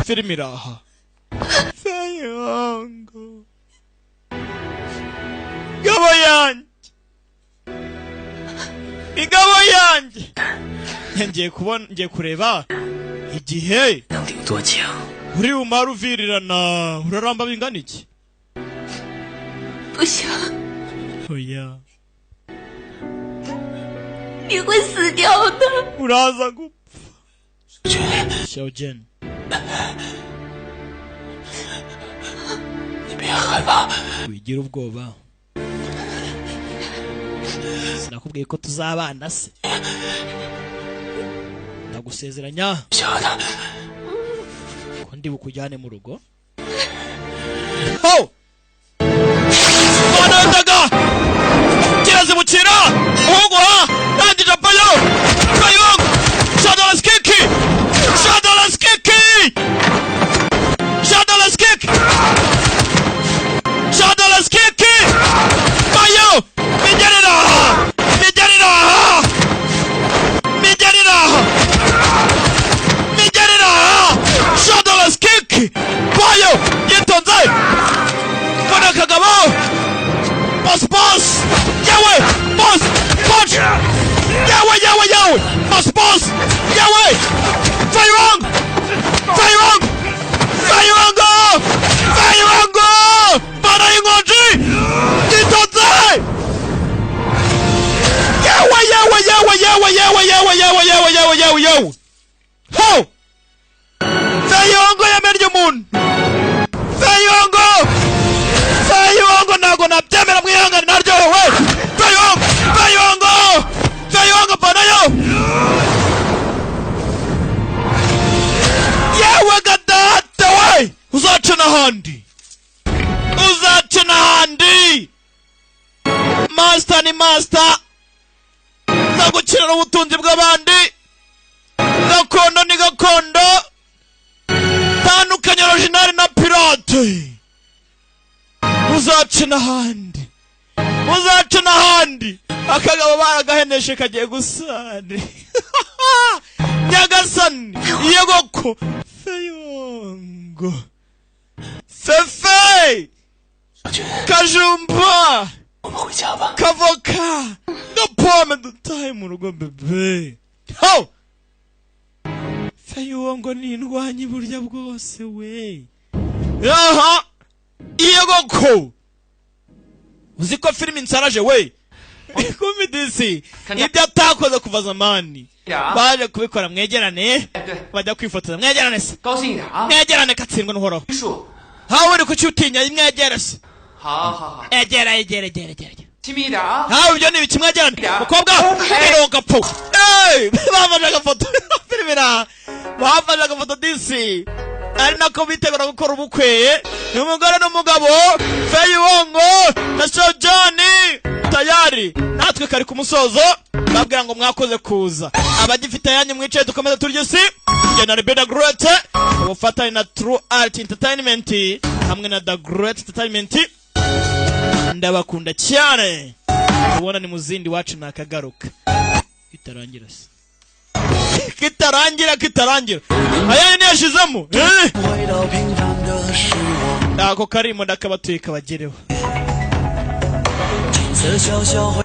filimi iraha sayango igabo yanjye ngiye kureba igihe uri bumara uvirirana uraramba bingana iki oya 你会死掉的。 uraza gupfa 小娟 你别害怕， wigira ubwoba sinakubwiye ko tuzabana se ndagusezeranya 小的， ko ndi bukujyane mu rugo ho banandaga kirazibukira uhugura nandi japayo kayong shadalas kiki bayo mijarira shadalas kiki bayo yitonze kona kagabo boss yawe boss punch yawe boss yawe Fayong para ingoji yitonze yawe ho Fayongo yamerye umuntu Fayongo nago nabyemera mwihangane naryohewe Fayongo panayo yewe gadata we uzaca n'ahandi master ni master nzagukirira ubutunzi bw'abandi gakondo ni gakondo, tandukanye original na pirate. Muzace n'ahandi, muzace n'ahandi. Akagabo baragaheneshe kagiye gusane. Nyagasani yegoko feyongo fefe kajumba kavoka gapome dutaye mu rugo bebe. Ho feyongo ni indwanyi burya bwose we. Aha yegoko uziko filimi nsaraje we. Kumidisi ibyo atakoze kuva zamani baje kubikora. Mwegerane bajya kwifotoza. Mwegerane se mwegerane katsindwa n'uhoraho. Hawe uri kucyutinya imwegere se. Egera hawe ibyo ni ibiki mwegerane mukobwa ironga po. Bafashe agafoto filmira bafashe agafoto disi ari nako bitegura gukora ubukwe n'umugore n'umugabo Feyongo na Sojani tayari natwe kari ku musozo. Babwira ngo mwakoze kuza. Abagifite yanyu mwicaye dukomeza turye si General Beda Great ubufatanye na True Art Entertainment hamwe na The Great Entertainment. Ndabakunda cyane. Ubona ni muzindi wacu nakagaruka kitarangira se kitarangira aya ni yashizemo ako karimo ndakabatuye kabagereho.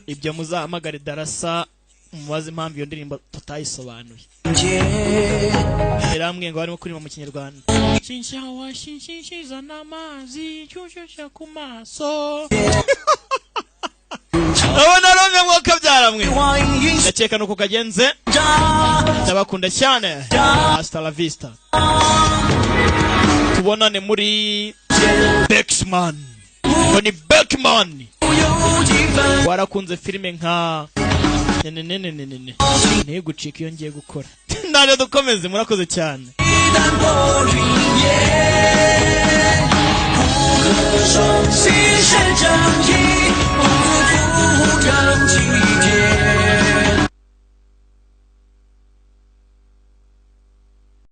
Ibyo muzahamagare darasa mubaze impamvu iyo ndirimbo tutayisobanuye. Eramwe ngo barimo kurima mu Kinyarwanda. Shinshawa shinshiza namazi cyushya ku maso. Abona romwe ngo kabyaramwe. Ndakeka nuko kagenze. Ndabakunda cyane. Hasta la vista. Tubonane muri Beckman. Ni Beckman. Warakunze filime nka ne gucika iyo ngiye gukora. Naje dukomeze murakoze cyane.